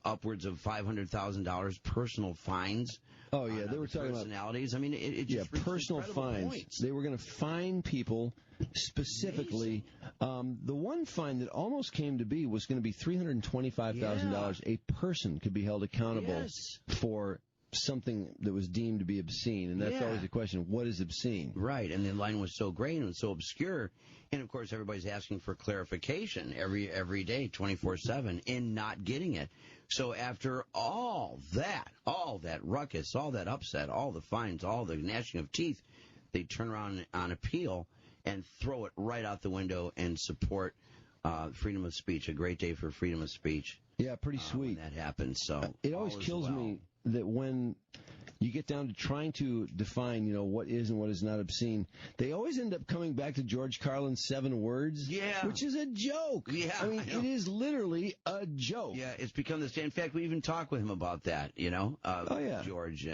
upwards of $500,000 personal fines. Oh yeah, they were talking personalities. I mean, it just reached personal fines. points. They were going to fine people specifically. The one fine that almost came to be was going to be $325,000. A person could be held accountable for something that was deemed to be obscene, and that's always the question: what is obscene? Right, and the line was so gray and so obscure, and of course everybody's asking for clarification every day, 24/7, and not getting it. So after all that ruckus, all that upset, all the fines, all the gnashing of teeth, they turn around on appeal and throw it right out the window and support freedom of speech. A great day for freedom of speech. Yeah, pretty sweet. When that happens. So it always kills me that when you get down to trying to define, what is and what is not obscene, they always end up coming back to George Carlin's 7 words, which is a joke. Yeah, I mean, it is literally a joke. Yeah, it's become the same. In fact, we even talked with him about that, George,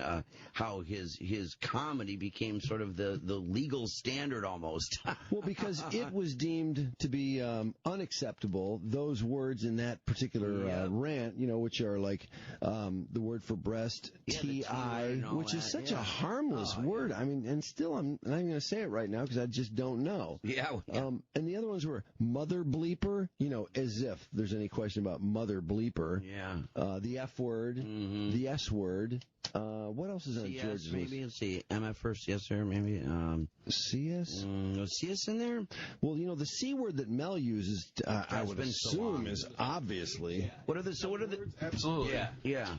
how his comedy became sort of the legal standard almost. Well, because it was deemed to be unacceptable, those words in that particular rant, which are like the word for breast, T-I, which is such a harmless word. I mean, and still I'm not even going to say it right now because I just don't know. And the other ones were mother bleeper, as if there's any question about mother bleeper. Yeah. The F word, the S word. What else is on George's list? Maybe, let's see, MF first, yes, sir, maybe. CS? CS in there? Well, the C word that Mel uses, I would assume, is obviously. What are the? Absolutely. Yeah.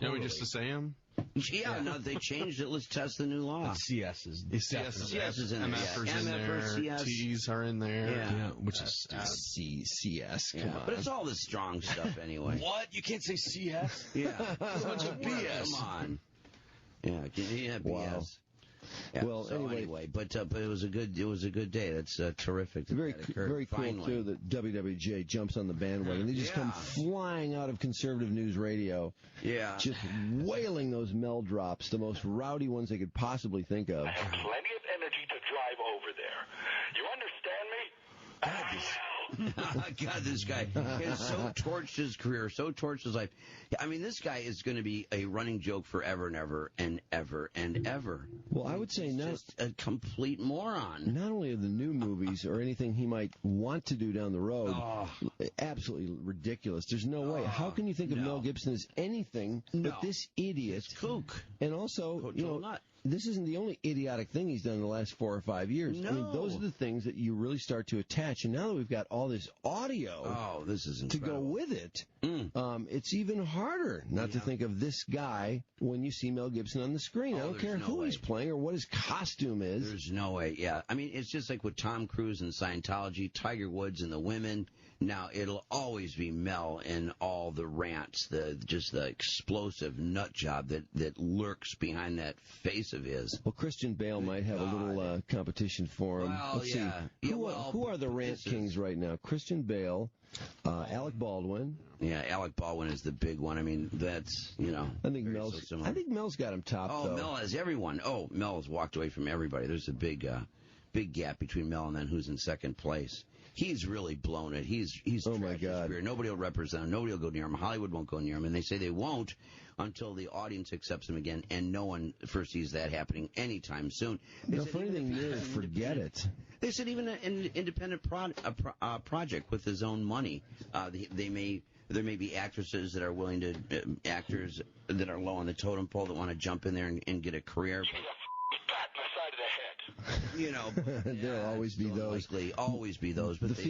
Yeah, we just to say them? Yeah, no, they changed it. Let's test the new law. CS is in there. MF in there. CS. T's are in there. Yeah. Which is CS. Come on. But it's all the strong stuff anyway. What? You can't say CS? Yeah. It's a bunch of BS. Come on. Yeah, BS. Wow. Yeah, well, anyway, but it was a good day. That's terrific. Very cool too that WWJ jumps on the bandwagon. They just come flying out of conservative news radio. Yeah, just wailing those Mel drops, the most rowdy ones they could possibly think of. I have plenty of energy to drive over there. You understand me? God, this guy has so torched his career, so torched his life. I mean, this guy is going to be a running joke forever and ever and ever and ever. Well, I would say just a complete moron. Not only of the new movies or anything he might want to do down the road, absolutely ridiculous. There's no way. How can you think of Mel Gibson as anything but this idiot? This kook. And also, this isn't the only idiotic thing he's done in the last 4 or 5 years. No. I mean, those are the things that you really start to attach. And now that we've got all this audio this is to go with it, it's even harder not to think of this guy when you see Mel Gibson on the screen. I don't care who he's playing or what his costume is. There's no way, I mean, it's just like with Tom Cruise and Scientology, Tiger Woods and the women. Now, it'll always be Mel in all the rants, just the explosive nut job that lurks behind that face of his. Well, Christian Bale might have a little competition for him. Well, Let's see. Who are the rant kings right now? Christian Bale, Alec Baldwin. Yeah, Alec Baldwin is the big one. I mean, that's, I think Mel's got him top, though. Mel has everyone. Oh, Mel has walked away from everybody. There's a big gap between Mel and then who's in second place. He's really blown it. He's oh my God. Nobody will represent him. Nobody will go near him. Hollywood won't go near him. And they say they won't until the audience accepts him again, and no one foresees that happening anytime soon. For anything new, forget it. They said even an independent project with his own money, there may be actresses that are willing to, actors that are low on the totem pole that want to jump in there and get a career. There'll always be those. Always be those. But the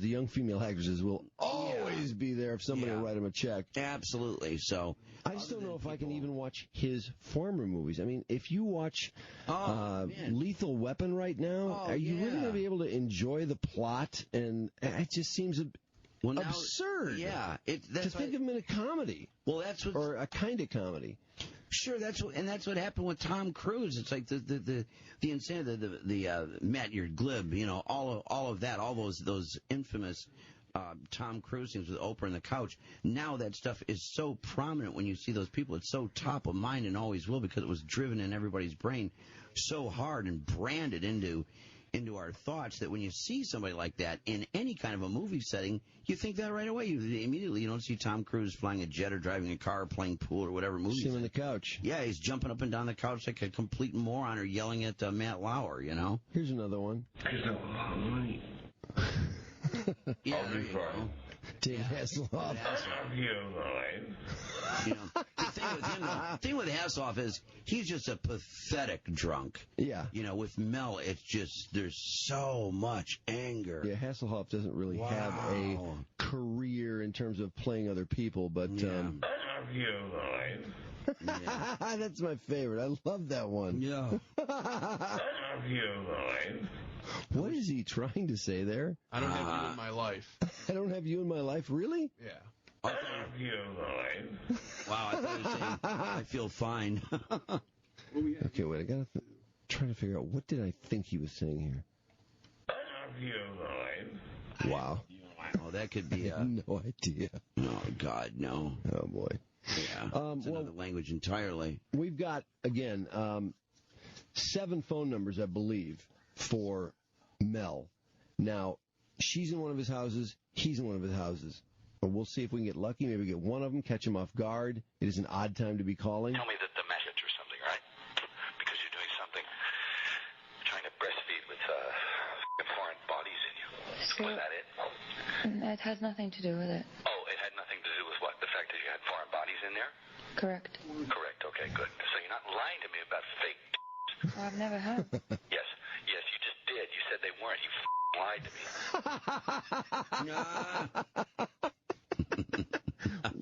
young female actresses will always be there if somebody will write them a check. Absolutely. So I just don't know if I can even watch his former movies. I mean, if you watch Lethal Weapon right now, are you really going to be able to enjoy the plot? And it just seems absurd. Yeah. To think of him in a comedy. Well, that's what, or a kind of comedy. Sure, that's what happened with Tom Cruise. It's like the insanity, the Matt, you're glib, all of that, all those infamous Tom Cruise scenes with Oprah and the couch. Now that stuff is so prominent when you see those people. It's so top of mind and always will, because it was driven in everybody's brain so hard and branded into our thoughts that when you see somebody like that in any kind of a movie setting, you think that right away. You don't see Tom Cruise flying a jet or driving a car or playing pool or whatever movie. See him on the couch. Yeah, he's jumping up and down the couch like a complete moron or yelling at Matt Lauer, Here's another one. Yeah, I'll be fine. David Hasselhoff. The thing with Hasselhoff is he's just a pathetic drunk. Yeah. With Mel, it's just there's so much anger. Yeah, Hasselhoff doesn't really have a career in terms of playing other people, but that's my favorite. I love that one. Yeah. What is he trying to say there? I don't have you in my life. I don't have you in my life? Really? Yeah. Wow, I thought he was saying, I feel fine. Okay, wait, I gotta try to figure out, what did I think he was saying here? Wow. Oh, that could be I have no idea. Oh, God, no. Oh, boy. Yeah, it's another language entirely. We've got, again, 7 phone numbers, I believe, for Mel. Now, she's in one of his houses, he's in one of his houses. But we'll see if we can get lucky, maybe get one of them, catch him off guard. It is an odd time to be calling. Tell me that the message or something, right? Because you're doing something, trying to breastfeed with foreign bodies in you. Was that it? It has nothing to do with it. Oh, it had nothing to do with what? The fact that you had foreign bodies in there? Correct. Correct, okay, good. So you're not lying to me about fake Well, I've never had. Yes, you just did. You said they weren't. You lied to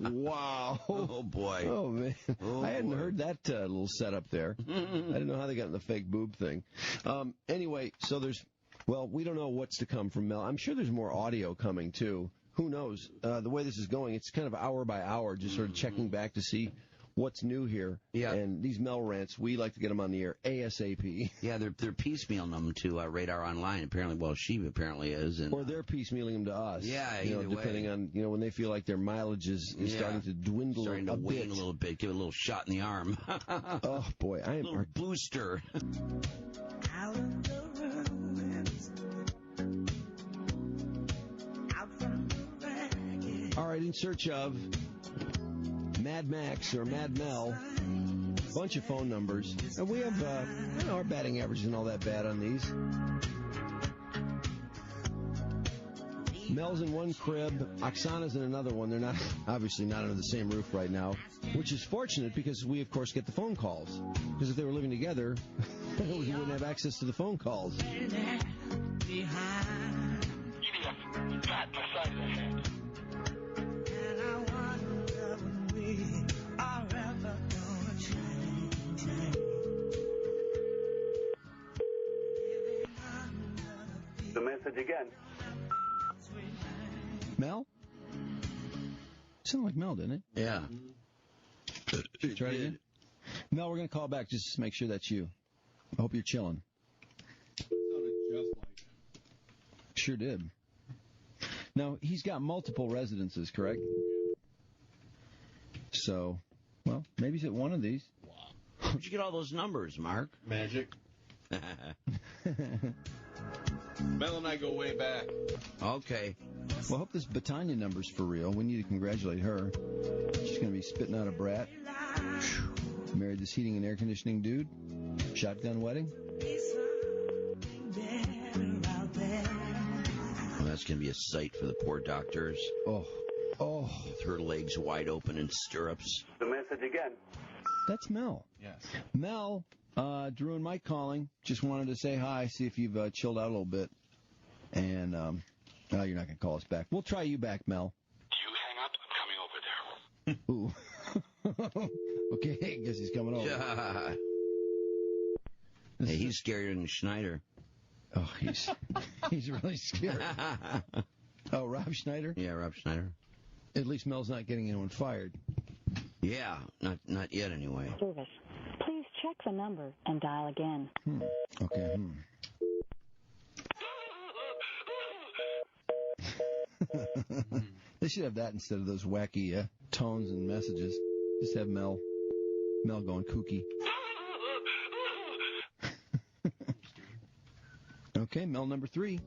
me. Wow. Oh, boy. Oh, man. I hadn't heard that little setup there. I didn't know how they got in the fake boob thing. Anyway, so we don't know what's to come from Mel. I'm sure there's more audio coming, too. Who knows? The way this is going, it's kind of hour by hour, just sort of checking back to see what's new here. Yeah. And these Mel rants, we like to get them on the air ASAP. Yeah, they're piecemealing them to Radar Online. Apparently, well, she apparently is, or they're piecemealing them to us. Yeah, depending on when they feel like their mileage is starting to dwindle, starting to wane a little bit, give it a little shot in the arm. Oh boy, I am a little booster. All right, in search of Mad Max or Mad Mel, bunch of phone numbers. And we have, our batting average isn't all that bad on these. Mel's in one crib, Oksana's in another one. They're obviously not under the same roof right now, which is fortunate because we, of course, get the phone calls. Because if they were living together, we wouldn't have access to the phone calls. The message again. sounded like Mel, didn't it? Yeah. Try it again. Mel, we're going to call back just to make sure that's you. I hope you're chilling. Sounded just like him. Sure did. Now, he's got multiple residences, correct? So, well, maybe he's at one of these. Wow. Where'd you get all those numbers, Mark? Magic. Mel and I go way back. Okay. Well, I hope this Batania number's for real. We need to congratulate her. She's going to be spitting out a brat. Married this heating and air conditioning dude. Shotgun wedding. Well, that's going to be a sight for the poor doctors. Oh. With her legs wide open in stirrups. The message again. That's Mel. Yes. Mel, Drew and Mike calling. Just wanted to say hi, see if you've chilled out a little bit. And, no, you're not going to call us back. We'll try you back, Mel. You hang up, I'm coming over there. Ooh. Okay, I guess he's coming over. Yeah. Hey, he's scarier than Schneider. Oh, he's really scared. Oh, Rob Schneider? Yeah, Rob Schneider. At least Mel's not getting anyone fired. Yeah, not yet anyway. Service. Please check the number and dial again. Okay. They should have that instead of those wacky tones and messages. Just have Mel going kooky. Okay, Mel number 3.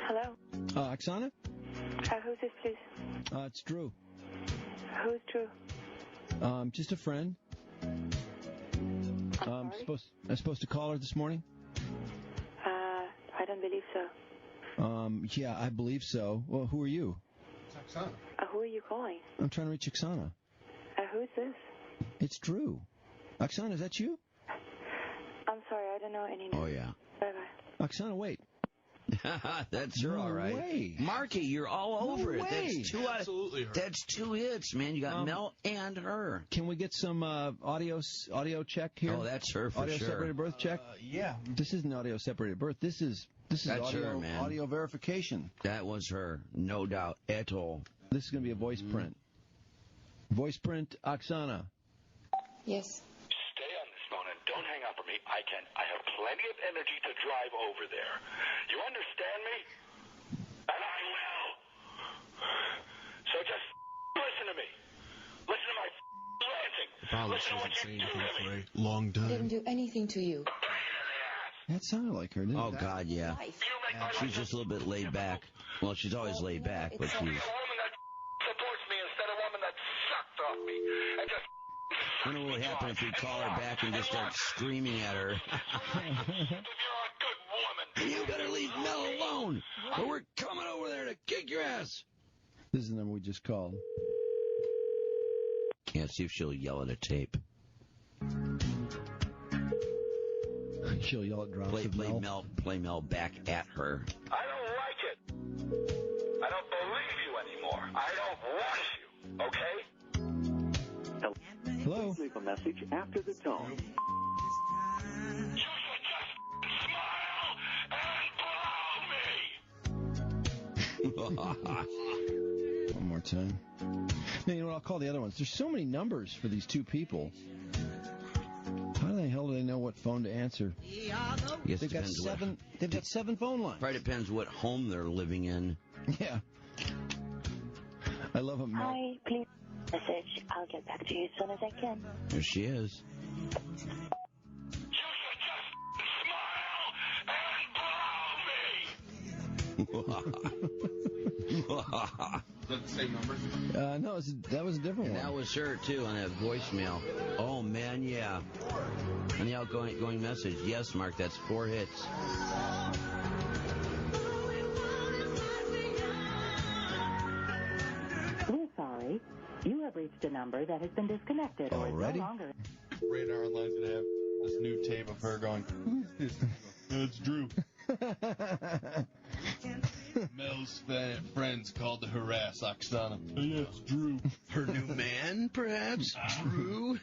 Hello? Oksana? Who's this, please? It's Drew. Who's Drew? Just a friend. I'm supposed to call her this morning? I don't believe so. Yeah, I believe so. Well, who are you? It's Oksana. Who are you calling? I'm trying to reach Oksana. Who's this? It's Drew. Oksana, is that you? I'm sorry, I don't know any name. Oh, yeah. Bye-bye. Oksana, wait. That's her, all right. Way. Marky, you're all over it. Way. That's 2 hits, man. You got Mel and her. Can we get some audio check here? Oh, that's her for audio sure. Separated birth check? Yeah. This isn't audio separated birth. This is that's audio, her, man. audio verification. That was her, no doubt at all. This is going to be a voice print. Voice print, Oksana. Yes. Stay on this phone and don't hang up on me. I have plenty of energy to drive over there. You understand me? And I will. So just listen to me. Listen to my ranting. Listen to what you do to me. Long I didn't do anything to you. That sounded like her, didn't it? Oh, God, yeah. She's just a little bit laid back. Well, she's always laid back, but she's... A woman that supports me instead of a woman that sucked off me and just... I wonder what would happen if we call her back and just start screaming at her. You better leave Mel alone, or we're coming over there to kick your ass. This is the number we just called. Can't see if she'll yell at a tape. She'll yell at drops of Mel. Play Mel back at her. I don't like it. I don't believe you anymore. I don't want you, okay? Hello? Please leave a message after the tone. You should just smile and blow me. One more time. No, you know what? I'll call the other ones. There's so many numbers for these 2 people. How the hell do they know what phone to answer? They've got 7. They've got 7 phone lines. Probably depends what home they're living in. Yeah. I love them. Hi, please message. I'll get back to you as soon as I can. There she is. You should just smile and blow me. Is that the same number? No, that was a different one. That was her, too, on that voicemail. Oh, man, yeah. On the outgoing message. Yes, Mark, that's 4 hits. We're sorry. You have reached a number that has been disconnected or is no longer... Radar Online's going to have this new tape of her going, who's this? It's Drew. Mel's friends called to harass Oksana. Oh, yeah, it's Drew. Her new man, perhaps? Drew?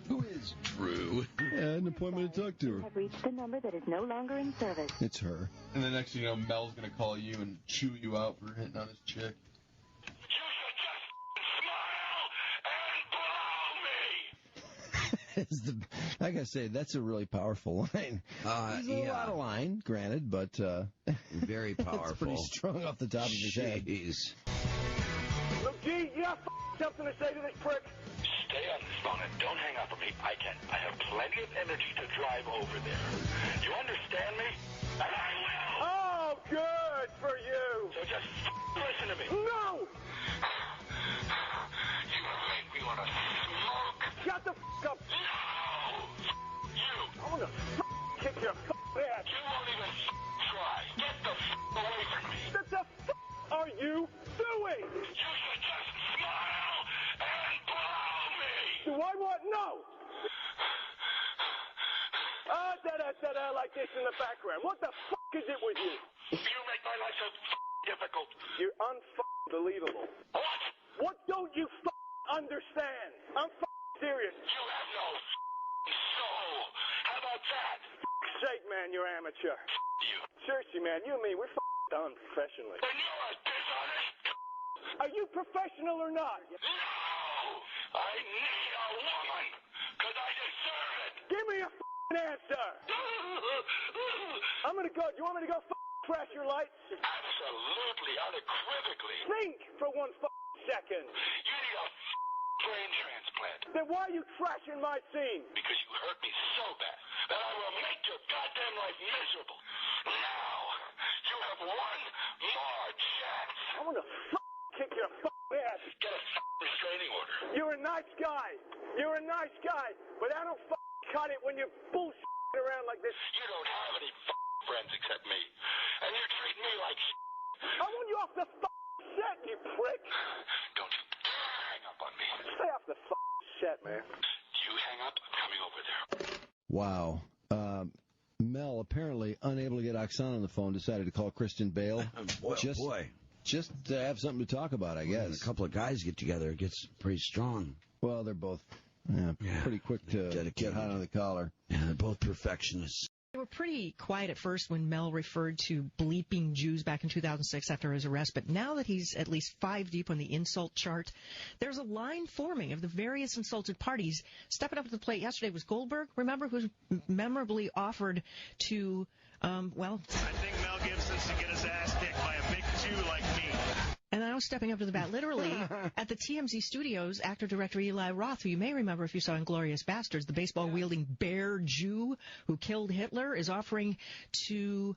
Who is Drew? an appointment to talk to her. Have reached the number that is no longer in service. It's her. And the next thing you know, Mel's going to call you and chew you out for hitting on his chick. Like I say, that's a really powerful line. He's a lot of line, granted, but very powerful. It's pretty strong off the top of his head. Look, G, you got something to say to this prick? Stay on this phone and don't hang up on me. I have plenty of energy to drive over there. You understand me? And I will. Oh, good for you. So just listen to me. No! You make me want to smoke. Shut the up. No! You. I'm gonna kick your ass. You won't even try. Get the away from me. What the are you doing? You should just smile and blow me. Do I want no? Da-da-da-da like this in the background. What the is it with you? You make my life so difficult. You're unbelievable. What? What don't you understand? I'm serious. You have no soul. How about that? Sake, man, you're amateur. You. Seriously, man, you and me, we're done professionally. And you're dishonest. Are you professional or not? No! I need a woman, because I deserve it. Give me a answer. I'm gonna go. Do you want me to go crash your lights? Absolutely, unequivocally. Think for 1 second. You need a brain transplant. Then why are you crashing my scene? Because you hurt me so bad that I will make your goddamn life miserable. Now, you have one more chance. I'm gonna kick your ass. Get a restraining order. You're a nice guy. You're a nice guy, but I don't cut it when you bullshit around like this. You don't have any friends except me, and you treat me like I want you off the set, you prick. Don't you dare hang up on me. Stay off the set, man. You hang up, I'm coming over there. Wow. Mel, apparently unable to get Oksana on the phone, decided to call Christian Bale. Just to have something to talk about, I guess. When a couple of guys get together, it gets pretty strong. Well, they're both pretty quick to get hot on the collar. Yeah, they're both perfectionists. They were pretty quiet at first when Mel referred to bleeping Jews back in 2006 after his arrest, but now that he's at least 5 deep on the insult chart, there's a line forming of the various insulted parties. Stepping up to the plate yesterday was Goldberg, remember, who memorably offered to, I think Mel Gibson should get his ass kicked by a big Jew like me. And now stepping up to the bat, literally, at the TMZ studios, actor-director Eli Roth, who you may remember if you saw Inglourious Bastards, the baseball-wielding bear Jew who killed Hitler, is offering to,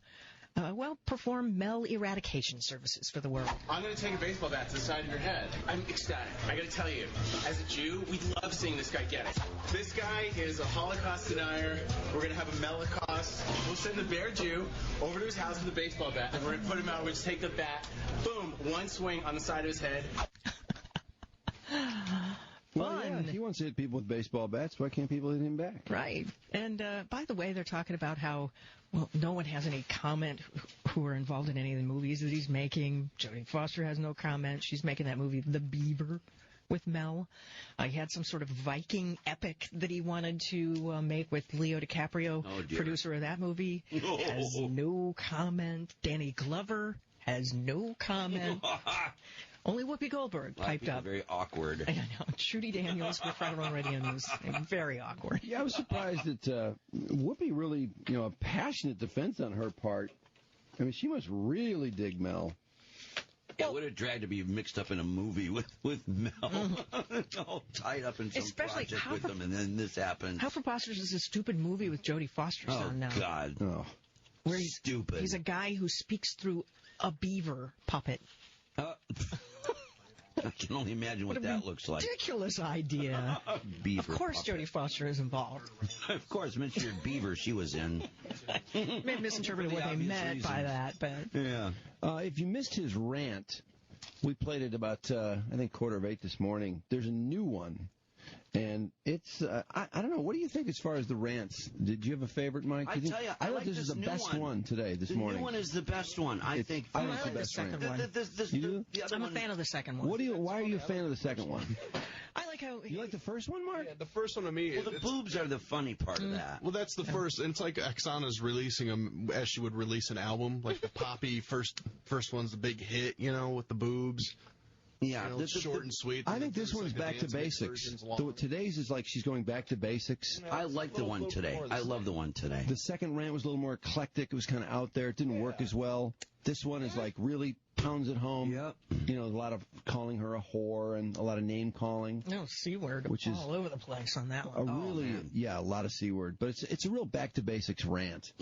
perform Mel eradication services for the world. I'm going to take a baseball bat to the side of your head. I'm ecstatic. I got to tell you, as a Jew, we love seeing this guy get it. This guy is a Holocaust denier. We're going to have a Melicaust. We'll send the bear Jew over to his house with a baseball bat, and we're going to put him out. We'll just take the bat, boom, one swing on the side of his head. Well, yeah, he wants to hit people with baseball bats. Why can't people hit him back? Right. And by the way, they're talking about how, no one has any comment who are involved in any of the movies that he's making. Jodie Foster has no comment. She's making that movie, The Beaver, with Mel. He had some sort of Viking epic that he wanted to make with Leo DiCaprio, producer of that movie. Has no comment. Danny Glover has no comment. Only Whoopi Goldberg piped up. Very awkward. I know. Trudy Daniels for Federal Radio News. Very awkward. Yeah, I was surprised that Whoopi really, a passionate defense on her part. I mean, she must really dig Mel. Yeah, it would have dragged to be mixed up in a movie with Mel. All tied up in some project with them, and then this happens. How preposterous is a stupid movie with Jodie Foster's on now? God. Oh, where he's stupid. He's a guy who speaks through a beaver puppet. I can only imagine what that looks like. Ridiculous idea. Beaver. Of course, puppet. Jodie Foster is involved. Of course, Mr. Beaver, she was in. May have misinterpreted what they meant by that, but yeah. If you missed his rant, we played it about I think 7:45 this morning. There's a new one. And it's, I don't know, what do you think as far as the rants? Did you have a favorite, Mike? I tell you, I thought like this is the best one today, this morning. The new one is the best one, I think. I like the second one. I'm a fan of the second one. Why are you a fan of the second one? I like how You like the first one, Mark? Yeah, the first one to me. Well, the boobs are the funny part of that. Well, that's the first. And it's like Oksana's releasing them as she would release an album. Like the poppy first one's the big hit, with the boobs. Yeah, it's short and sweet. I think this one's back to basics. Today's is like she's going back to basics. I like the one today. I love the one today. The second rant was a little more eclectic. It was kind of out there. It didn't work as well. This one is like really pounds it home. Yep. A lot of calling her a whore and a lot of name calling. No, C word all over the place on that one. A lot of C word. But it's a real back to basics rant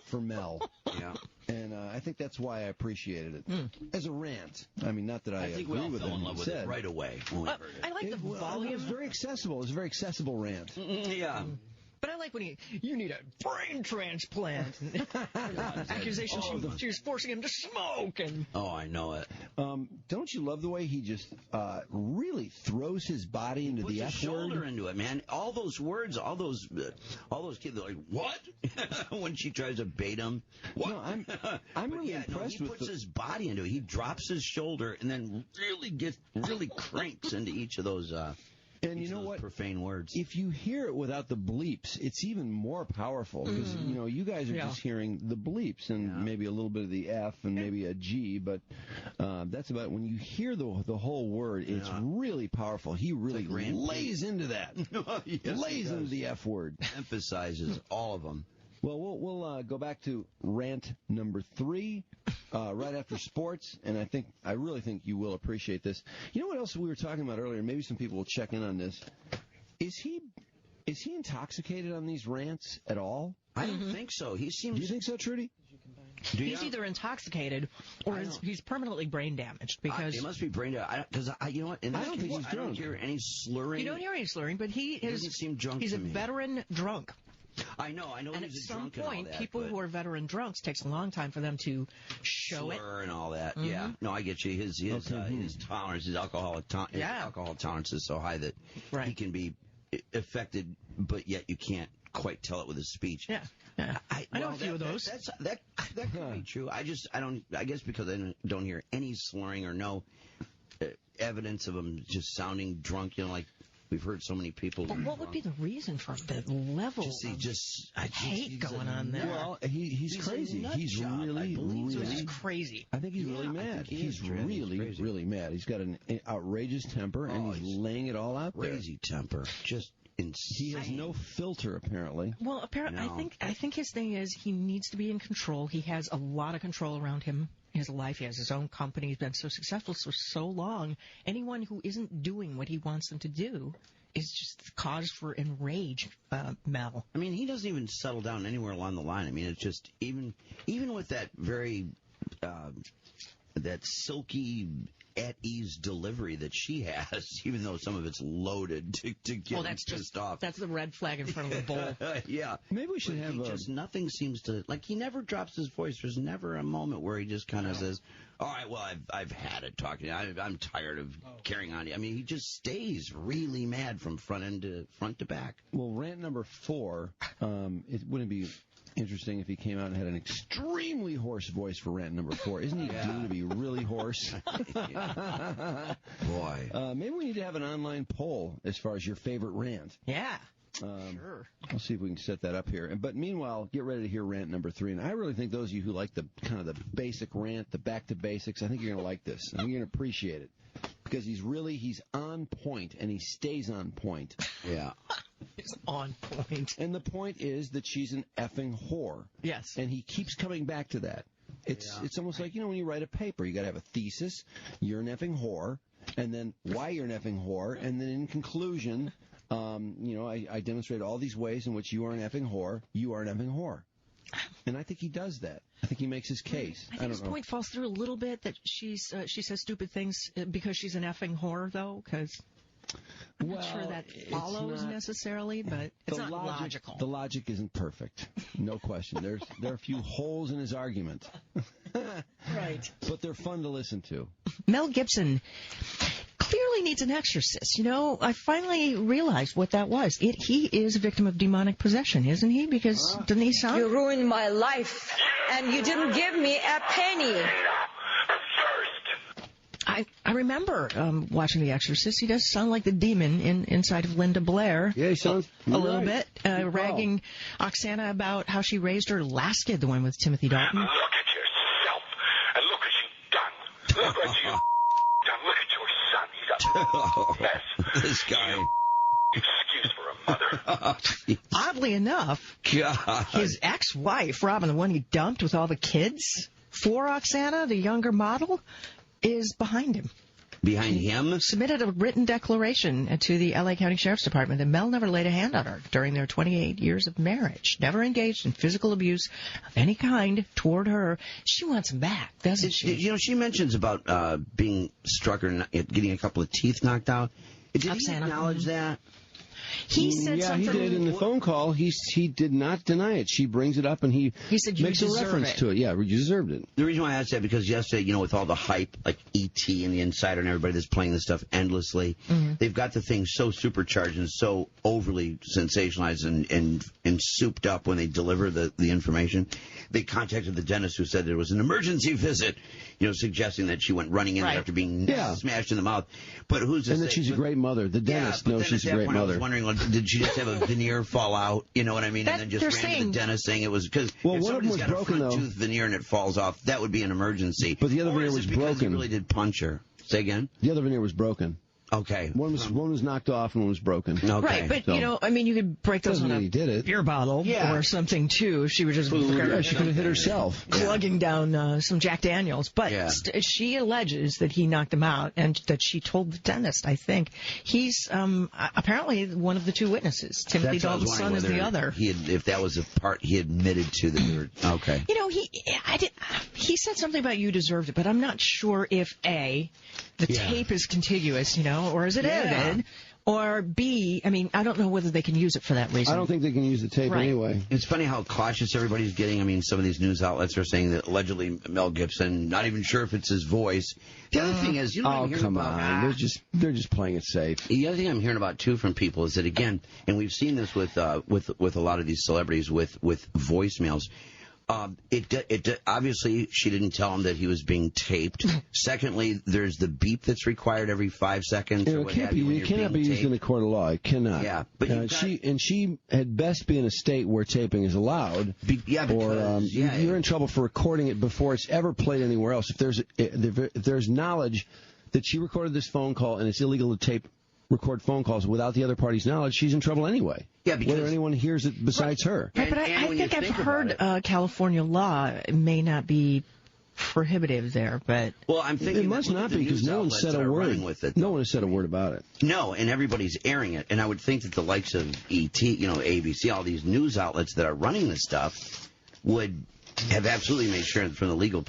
for Mel. Yeah. And I think that's why I appreciated it as a rant. I mean, not that I think agree we all with fell in him love with it right away. I like the volume. It was very accessible. It was a very accessible rant. Yeah. But I like when you need a brain transplant. Accusations she was forcing him to smoke. Oh, I know it. Don't you love the way he just really throws his body into the F word? Puts his shoulder into it, man. All those words, all those kids are like, what? When she tries to bait him. What? No, I'm really impressed with. He puts his body into it. He drops his shoulder and then really cranks into each of those. And you know what? Profane words. If you hear it without the bleeps, it's even more powerful because you guys are just hearing the bleeps and maybe a little bit of the F and maybe a G, but that's about it. When you hear the whole word, it's really powerful. He really lays into that. Yes, lays into the F word. Emphasizes all of them. Well, we'll go back to rant number 3 right after sports, and I really think you will appreciate this. You know what else we were talking about earlier? Maybe some people will check in on this. Is he intoxicated on these rants at all? I don't think so. He seems. Do you think so, Trudy? He's either intoxicated or he's permanently brain damaged because he must be brain damaged. Because you know what? I don't think he's drunk. I don't hear any slurring. You don't hear any slurring, but he doesn't seem drunk. He's a veteran drunk. I know. And at some point, people who are veteran drunks takes a long time for them to show slur and all that. Mm-hmm. Yeah. No, I get you. His tolerance, his alcohol tolerance is so high that he can be affected, but yet you can't quite tell it with his speech. Yeah. I know a few of those. That could be true. I guess because I don't hear any slurring or no evidence of him just sounding drunk. Like. We've heard so many people. But what would be the reason for the level of hate going on there? Well, he's crazy. He's really crazy. I think he's really mad. He's really mad. He's got an outrageous temper, and he's laying it all out there. Crazy temper. Just insane. He has no filter, apparently. Well, apparently, I think his thing is he needs to be in control. He has a lot of control around him. His life, he has his own company, he's been so successful for so long. Anyone who isn't doing what he wants them to do is just cause for enraged Mel. I mean, he doesn't even settle down anywhere along the line. I mean, it's just even with that very that silky at ease delivery that she has, even though some of it's loaded to get him pissed off. That's the red flag in front of the bowl. Yeah. Maybe we should have nothing seems to, he never drops his voice. There's never a moment where he just kind of says, all right, well, I've had it talking. I'm tired of carrying on. I mean, he just stays really mad from front to back. Well, rant number 4, it wouldn't be interesting if he came out and had an extremely hoarse voice for rant number 4. Isn't he due to be really hoarse? Boy. Maybe we need to have an online poll as far as your favorite rant. Yeah. Sure. I'll see if we can set that up here. But meanwhile, get ready to hear rant number 3. And I really think those of you who like the kind of the basic rant, the back to basics, I think you're going to like this. I think you're going to appreciate it. Because he's on point, and he stays on point. Yeah. He's on point. And the point is that she's an effing whore. Yes. And he keeps coming back to that. It's almost like, when you write a paper, you got to have a thesis, you're an effing whore, and then why you're an effing whore, and then in conclusion, I demonstrate all these ways in which you are an effing whore, you are an effing whore. And I think he does that. I think he makes his case. I think his point falls through a little bit that she says stupid things because she's an effing whore, though, because I'm not sure that follows necessarily, but it's not logical. The logic isn't perfect. No question. There are a few holes in his argument. Right. But they're fun to listen to. Mel Gibson clearly needs an exorcist. I finally realized what that was. He is a victim of demonic possession, isn't he? Because doesn't he sound... You ruined my life, and you didn't give me a penny. I remember watching The Exorcist. He does sound like the demon inside of Linda Blair. Yeah, he sounds a little bit, ragging Oksana about how she raised her last kid, the one with Timothy Dalton. Look at yourself, and look what you've done. Look what you've done. Look at your son. He's a mess. This guy. Excuse for a mother. Oddly enough, God. his ex-wife, Robin, the one he dumped with all the kids for Oksana, the younger model, is behind him. Behind him? Submitted a written declaration to the L.A. County Sheriff's Department that Mel never laid a hand on her during their 28 years of marriage. Never engaged in physical abuse of any kind toward her. She wants him back, doesn't she? You know, she mentions about being struck or getting a couple of teeth knocked out. Did he acknowledge that? He said something. Yeah, he did in the phone call. He did not deny it. She brings it up, and he said you makes a reference to it. Yeah, you deserved it. The reason why I asked that, because yesterday, you know, with all the hype, like E.T. and The Insider and everybody that's playing this stuff endlessly, they've got the thing so supercharged and so overly sensationalized and souped up when they deliver the information. They contacted the dentist who said there was an emergency visit, you know, suggesting that she went running in there after being smashed in the mouth. But who's to say? And that she's a great mother. The dentist knows she's a great mother. I was wondering, like, did she just have a veneer fall out? You know what I mean? And then just ran to the dentist saying it was because if somebody's got a front tooth veneer and it falls off, that would be an emergency. But the other veneer was broken. He really did punch her. Say again? The other veneer was broken. Okay. One was knocked off and one was broken. Okay. Right, but, you know, I mean, you could break those on a beer bottle or something, too, if she were just... Yeah, she could have hit herself. Plugging down some Jack Daniels. But she alleges that he knocked him out and that she told the dentist, I think. He's apparently one of the two witnesses. Timothy Dalton's son is the other. If that was a part he admitted to that you were... Okay. You know, he said something about you deserved it, but I'm not sure if, A, the tape is contiguous, you know, or is it edited? Or B, I mean, I don't know whether they can use it for that reason. I don't think they can use the tape anyway. It's funny how cautious everybody's getting. I mean, some of these news outlets are saying that allegedly Mel Gibson, not even sure if it's his voice. The other thing is, you know, what I'm hearing about, they're just playing it safe. The other thing I'm hearing about too from people is that, again, and we've seen this with a lot of these celebrities with voicemails. Obviously, she didn't tell him that he was being taped. Secondly, there's the beep that's required every 5 seconds. It cannot be used in a court of law. It cannot. Yeah, but she had best be in a state where taping is allowed. You're in trouble for recording it before it's ever played anywhere else. If there's knowledge that she recorded this phone call and it's illegal to record phone calls without the other party's knowledge, she's in trouble anyway. Yeah, because whether anyone hears it besides her. Right, but I think I've heard California law may not be prohibitive there, but I'm thinking it must not be because no one said a word with it. No one has said a word about it. No, and everybody's airing it, and I would think that the likes of ET, you know, ABC, all these news outlets that are running this stuff would have absolutely made sure from the legal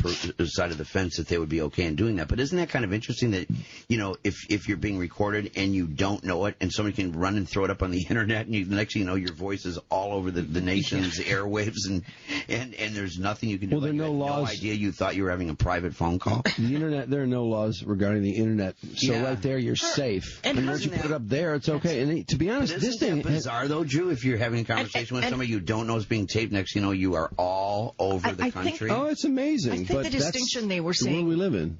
side of the fence that they would be okay in doing that. But isn't that kind of interesting that, you know, if you're being recorded and you don't know it and somebody can run and throw it up on the internet and the next thing you know, your voice is all over the nation's airwaves and there's nothing you can do. Well, there are no laws. No idea you thought you were having a private phone call. The internet, there are no laws regarding the internet. So right there, you're safe. And once you put it up there, it's okay. And to be honest, this thing is bizarre, though, Drew, if you're having a conversation with somebody you don't know is being taped, next thing you know, you are all over the country. It's amazing. I think the distinction they were saying. The world we live in.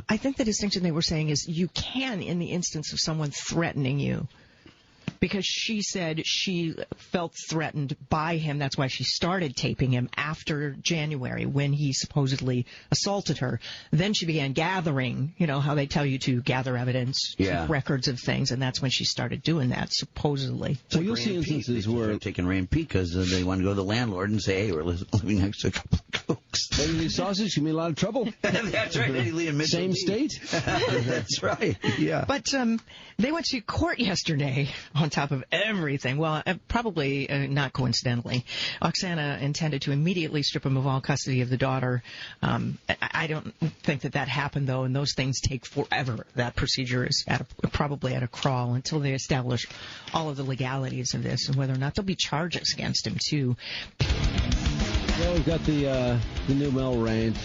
I think the distinction they were saying is you can, in the instance of someone threatening you, because she said she felt threatened by him. That's why she started taping him after January when he supposedly assaulted her. Then she began gathering, you know, how they tell you to gather evidence, keep records of things, and that's when she started doing that, supposedly. So you'll see instances where taking Ray and Pete because they want to go to the landlord and say, hey, we're living next to a couple of cooks. Maybe sausage give me a lot of trouble. That's right. Same state. That's right. Yeah. But they went to court yesterday on top of everything. Well, probably not coincidentally. Oksana intended to immediately strip him of all custody of the daughter. I don't think that happened, though, and those things take forever. That procedure is probably at a crawl until they establish all of the legalities of this and whether or not there'll be charges against him, too. Well, we've got the new Mel rant,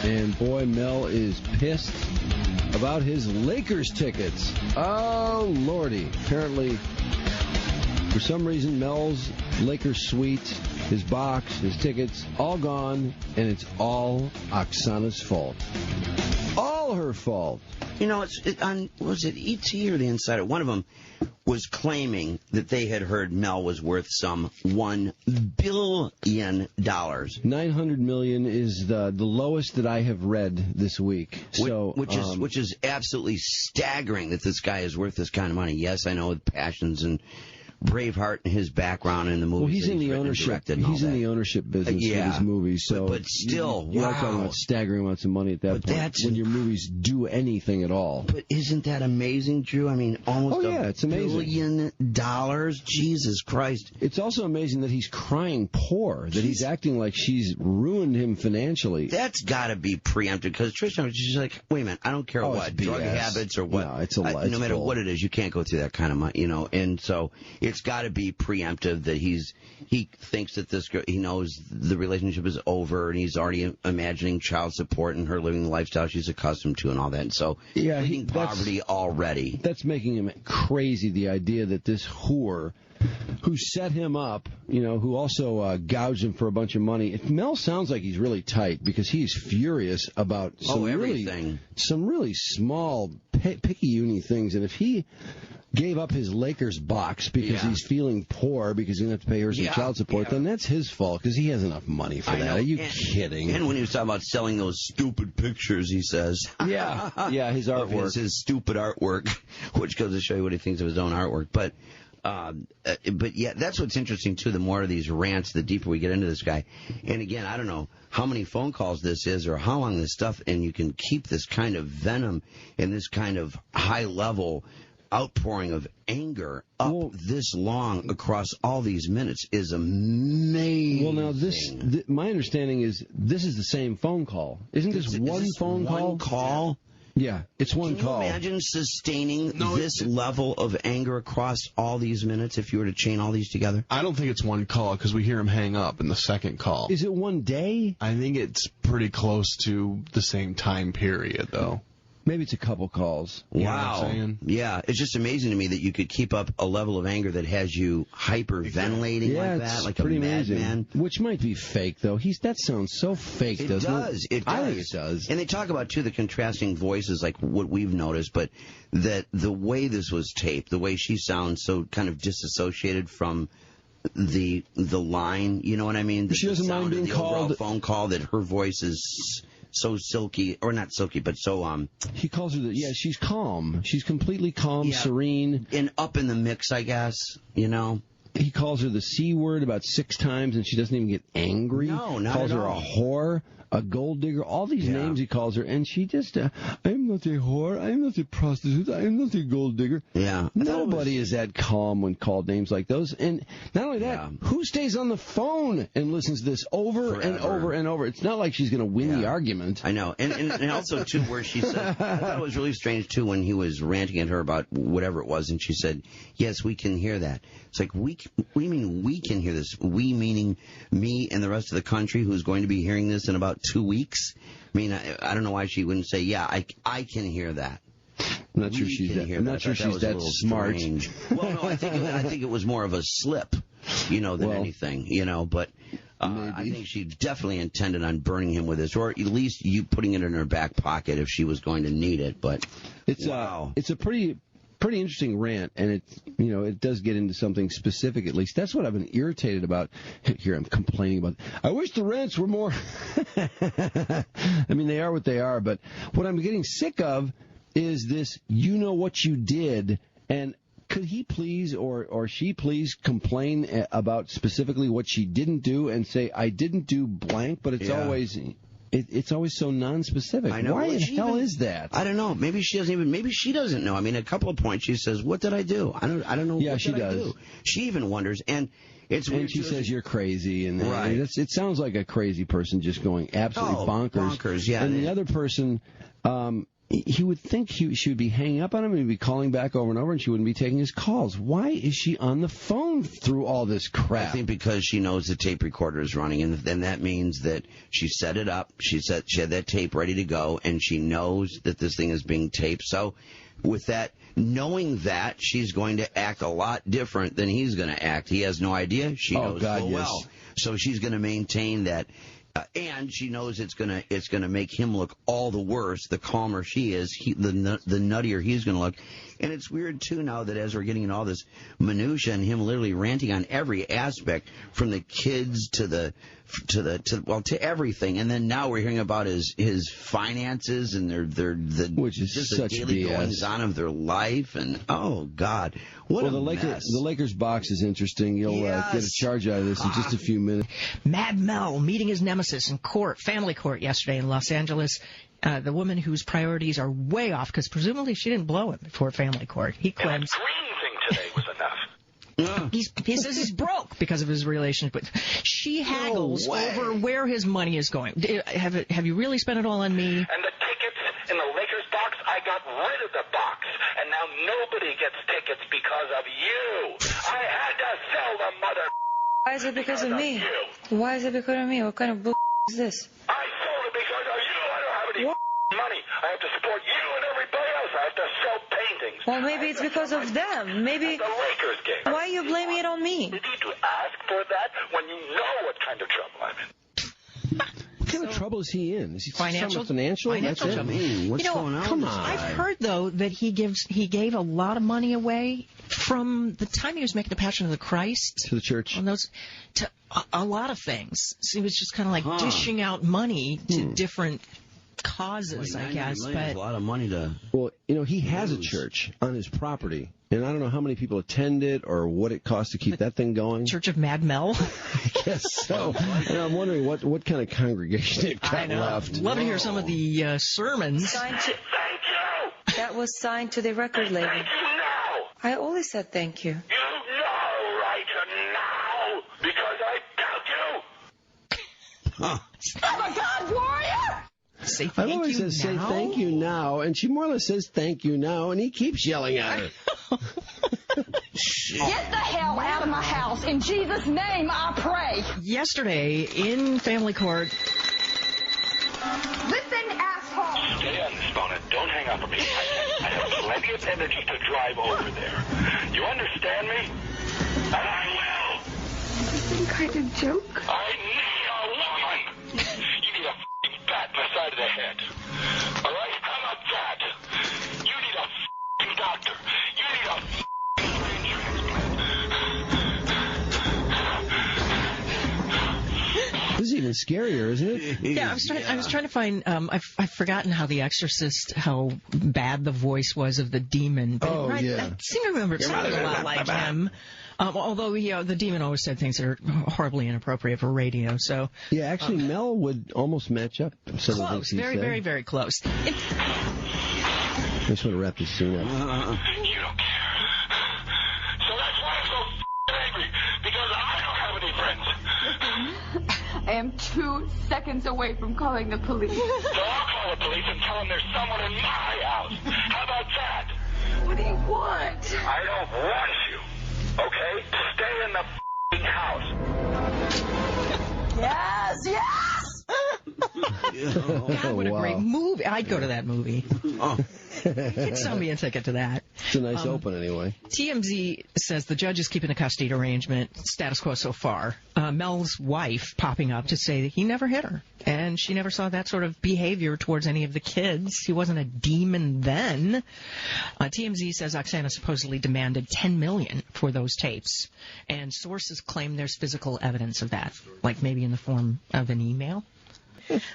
and boy, Mel is pissed about his Lakers tickets. Oh, Lordy. Apparently, for some reason, Mel's Lakers suite, his box, his tickets, all gone, and it's all Oksana's fault. All her fault. You know, was it E.T. or The Insider? One of them was claiming that they had heard Mel was worth some $1 billion. $900 million is the lowest that I have read this week. So, which is absolutely staggering that this guy is worth this kind of money. Yes, I know with passions and Braveheart and his background in the movies. Well, he's in the ownership. He's in the ownership business for these movies. So, but still, you're not talking about staggering amounts of money at that point when your movies do anything at all. But isn't that amazing, Drew? I mean, almost it's amazing. $1 billion. Jesus Christ! It's also amazing that he's crying poor. That he's acting like she's ruined him financially. That's got to be preempted because Tristan, she's like, wait a minute, I don't care what drug habits or what. No, it's a lie. No matter what it is, you can't go through that kind of money, you know. And so it's got to be preemptive that he thinks that this girl, he knows the relationship is over and he's already imagining child support and her living the lifestyle she's accustomed to and all that. And so poverty already. That's making him crazy. The idea that this whore who set him up, you know, who also gouged him for a bunch of money. Mel sounds like he's really tight because he's furious about some really small picky-uni things. And if he gave up his Lakers box because he's feeling poor because he's going to have to pay her some child support, then that's his fault because he has enough money for that. Are you kidding? And when he was talking about selling those stupid pictures, he says. His artwork. His stupid artwork, which goes to show you what he thinks of his own artwork. But yeah, that's what's interesting, too. The more of these rants, the deeper we get into this guy. And again, I don't know how many phone calls this is or how long this stuff, and you can keep this kind of venom and this kind of high-level outpouring of anger up this long across all these minutes is amazing. Well, now, my understanding is this is the same phone call. Isn't this one phone call? One call? Yeah, it's one call. Can you imagine sustaining this level of anger across all these minutes if you were to chain all these together? I don't think it's one call because we hear him hang up in the second call. Is it one day? I think it's pretty close to the same time period, though. Maybe it's a couple calls. Wow. You know what I'm saying? Yeah, it's just amazing to me that you could keep up a level of anger that has you hyperventilating like that, like pretty a madman. Which might be fake, though. That sounds so fake, doesn't it? It does. I think it does. And they talk about, too, the contrasting voices, like what we've noticed, but that the way this was taped, the way she sounds so kind of disassociated from the line, you know what I mean? She doesn't mind being called phone call, that her voice is so silky, or not silky, but so he calls her she's calm. She's completely calm, serene, and up in the mix, I guess. You know. He calls her the C word about 6 times, and she doesn't even get angry. No, not calls at her all. a whore, a gold digger, all these names he calls her, and she just, I'm not a whore, I'm not a prostitute, I'm not a gold digger. Yeah. Nobody is that calm when called names like those. And not only that, who stays on the phone and listens to this over and over and over? It's not like she's going to win the argument. I know. And also, too, where she said, I thought it was really strange, too, when he was ranting at her about whatever it was, and she said, yes, we can hear that. It's like, what do you mean we can hear this? We meaning me and the rest of the country who's going to be hearing this in about 2 weeks? I mean, I don't know why she wouldn't say, yeah, I can hear that. I'm not sure she's that smart. Well, no, I think it was more of a slip, than anything, but I think she definitely intended on burning him with this, or at least you putting it in her back pocket if she was going to need it. But it's a pretty interesting rant, and it does get into something specific. At least that's what I've been irritated about. Here I'm complaining about. I wish the rants were more. I mean, they are what they are, but what I'm getting sick of is this. You know what you did, and could he please or she please complain about specifically what she didn't do and say I didn't do blank, but it's always. It's always so non-specific. I know. Why the hell is that? I don't know. Maybe she doesn't know. I mean, a couple of points she says, "What did I do?" I don't know. Yeah, what she did does. I do? She even wonders, and it's weird. And she says you're crazy, and right. It sounds like a crazy person just going absolutely bonkers. Bonkers, yeah. And the other person, he would think she would be hanging up on him and he'd be calling back over and over, and she wouldn't be taking his calls. Why is she on the phone through all this crap? I think because she knows the tape recorder is running, and then that means that she set it up. She had that tape ready to go, and she knows that this thing is being taped. So with that, knowing that, she's going to act a lot different than he's going to act. He has no idea. She knows full well. So she's going to maintain that And she knows it's gonna make him look all the worse. The calmer she is, the nuttier he's gonna look. And it's weird too now that as we're getting into all this minutia and him literally ranting on every aspect, from the kids to everything. And then now we're hearing about his finances and which is just such the daily BS. goings on of their life. And oh God, what a mess. The Lakers box is interesting. You'll get a charge out of this in just a few minutes. Mad Mel meeting his nemesis in court, family court yesterday in Los Angeles. The woman whose priorities are way off because presumably she didn't blow him before family court. He claims Green thing today was enough. He says he's broke because of his relationship, but she haggles over where his money is going. Have you really spent it all on me? And the tickets in the Lakers box, I got rid of the box, and now nobody gets tickets because of you. I had to sell the mother. Why is it because of me? Why is it because of me? What kind of bull is this? I sold it because of you. I don't have any money. I have to support you and everybody else. I have to sell paintings. Well, maybe it's because of them. Maybe. The Lakers game. Why are you blaming it on me? You need to ask for that when you know what kind of trouble I'm in. What kind of trouble is he in? Is he Financial trouble? That's it? What's going on? Come on. I've heard though that he gave a lot of money away from the time he was making the Passion of the Christ to the church, to a lot of things. So he was just kind of like dishing out money to different causes, I guess. But a lot of money to. Well, he has a church on his property, and I don't know how many people attend it or what it costs to keep that thing going. Church of Mad Mel. I guess so. And I'm wondering what kind of congregation it got left. Love to hear some of the sermons. That was signed to the record label. I always said thank you. You know right now because I doubt you. I'm a God warrior! Say I thank love you says, now? say thank you now, and she more or less says thank you now, and he keeps yelling at her. Get the hell out of my house. In Jesus' name, I pray. Yesterday in family court. Listen, asshole. Stay on this phone and don't hang up on me. I have plenty of energy to drive over there. You understand me? And I will. Some kind of joke. I need a woman. You need a f***ing bat in the side of the head. All right? How about that? You need a f***ing doctor. You need a f***ing brain transplant. This is even scarier, isn't it? Yeah, I was trying to find. I've forgotten how The Exorcist, how bad the voice was of the demon. But I seem to remember it sounded a lot like him. Although the demon always said things that are horribly inappropriate for radio. So yeah, actually, Mel would almost match up. Some of the things he very, said. very, very close. I just want to wrap this soon up. You don't care. So that's why I'm so angry, because I don't have any friends. I am 2 seconds away from calling the police. So I'll call the police and tell them there's someone in my house. How about that? What do you want? I don't want you. Okay? Stay in the f***ing house. Yes, yes! God, what a great movie. I'd go to that movie. Could sell me a ticket to that. It's a nice open, anyway. TMZ says the judge is keeping the custody arrangement status quo so far. Mel's wife popping up to say that he never hit her, and she never saw that sort of behavior towards any of the kids. He wasn't a demon then. TMZ says Oksana supposedly demanded $10 million for those tapes, and sources claim there's physical evidence of that, like maybe in the form of an email.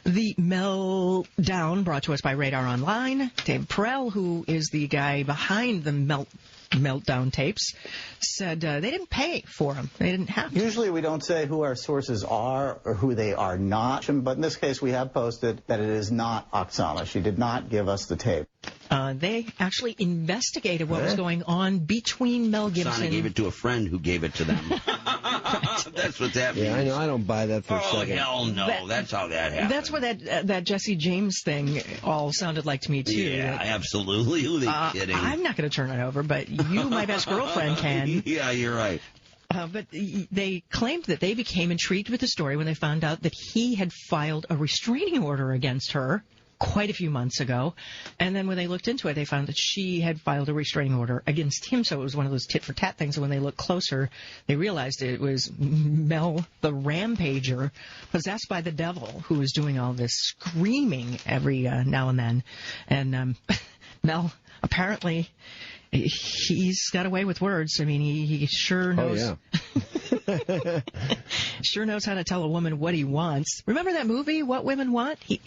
The Meltdown, brought to us by Radar Online. Dave Perel, who is the guy behind the Meltdown tapes, said they didn't pay for them. They didn't have to. Usually we don't say who our sources are or who they are not, but in this case we have posted that it is not Oksana. She did not give us the tape. They actually investigated what was going on between Mel Gibson. Oksana gave it to a friend who gave it to them. That's what that means. Yeah, I know. I don't buy that for a second. Hell no. That's how that happened. That's what that Jesse James thing all sounded like to me, too. Yeah, absolutely. Who are they kidding? I'm not going to turn it over, but you, my best girlfriend, can. Yeah, you're right. But they claimed that they became intrigued with the story when they found out that he had filed a restraining order against her quite a few months ago. And then when they looked into it, they found that she had filed a restraining order against him. So it was one of those tit-for-tat things. And when they looked closer, they realized it was Mel, the rampager, possessed by the devil, who was doing all this screaming every now and then. And Mel, apparently, he's got away with words. I mean, he sure knows. Oh, yeah. Sure knows how to tell a woman what he wants. Remember that movie, What Women Want? He's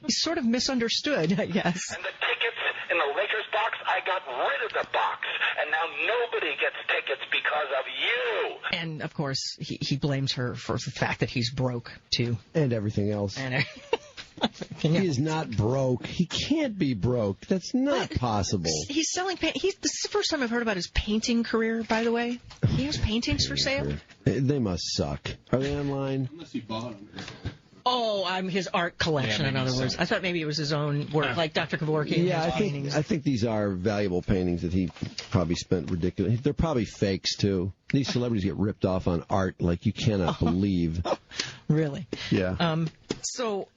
sort of misunderstood, I guess. And the tickets in the Lakers box, I got rid of the box. And now nobody gets tickets because of you. And, of course, he blames her for the fact that he's broke, too. And everything else. He is not broke. He can't be broke. That's not possible. He's selling paint. This is the first time I've heard about his painting career, by the way. He has paintings for sale. They must suck. Are they online? Unless he bought them. Oh, his art collection, in other words. I thought maybe it was his own work, like Dr. Kevorkian. Yeah, I think these are valuable paintings that he probably spent ridiculous. They're probably fakes, too. These celebrities get ripped off on art like you cannot believe. Really? Yeah. So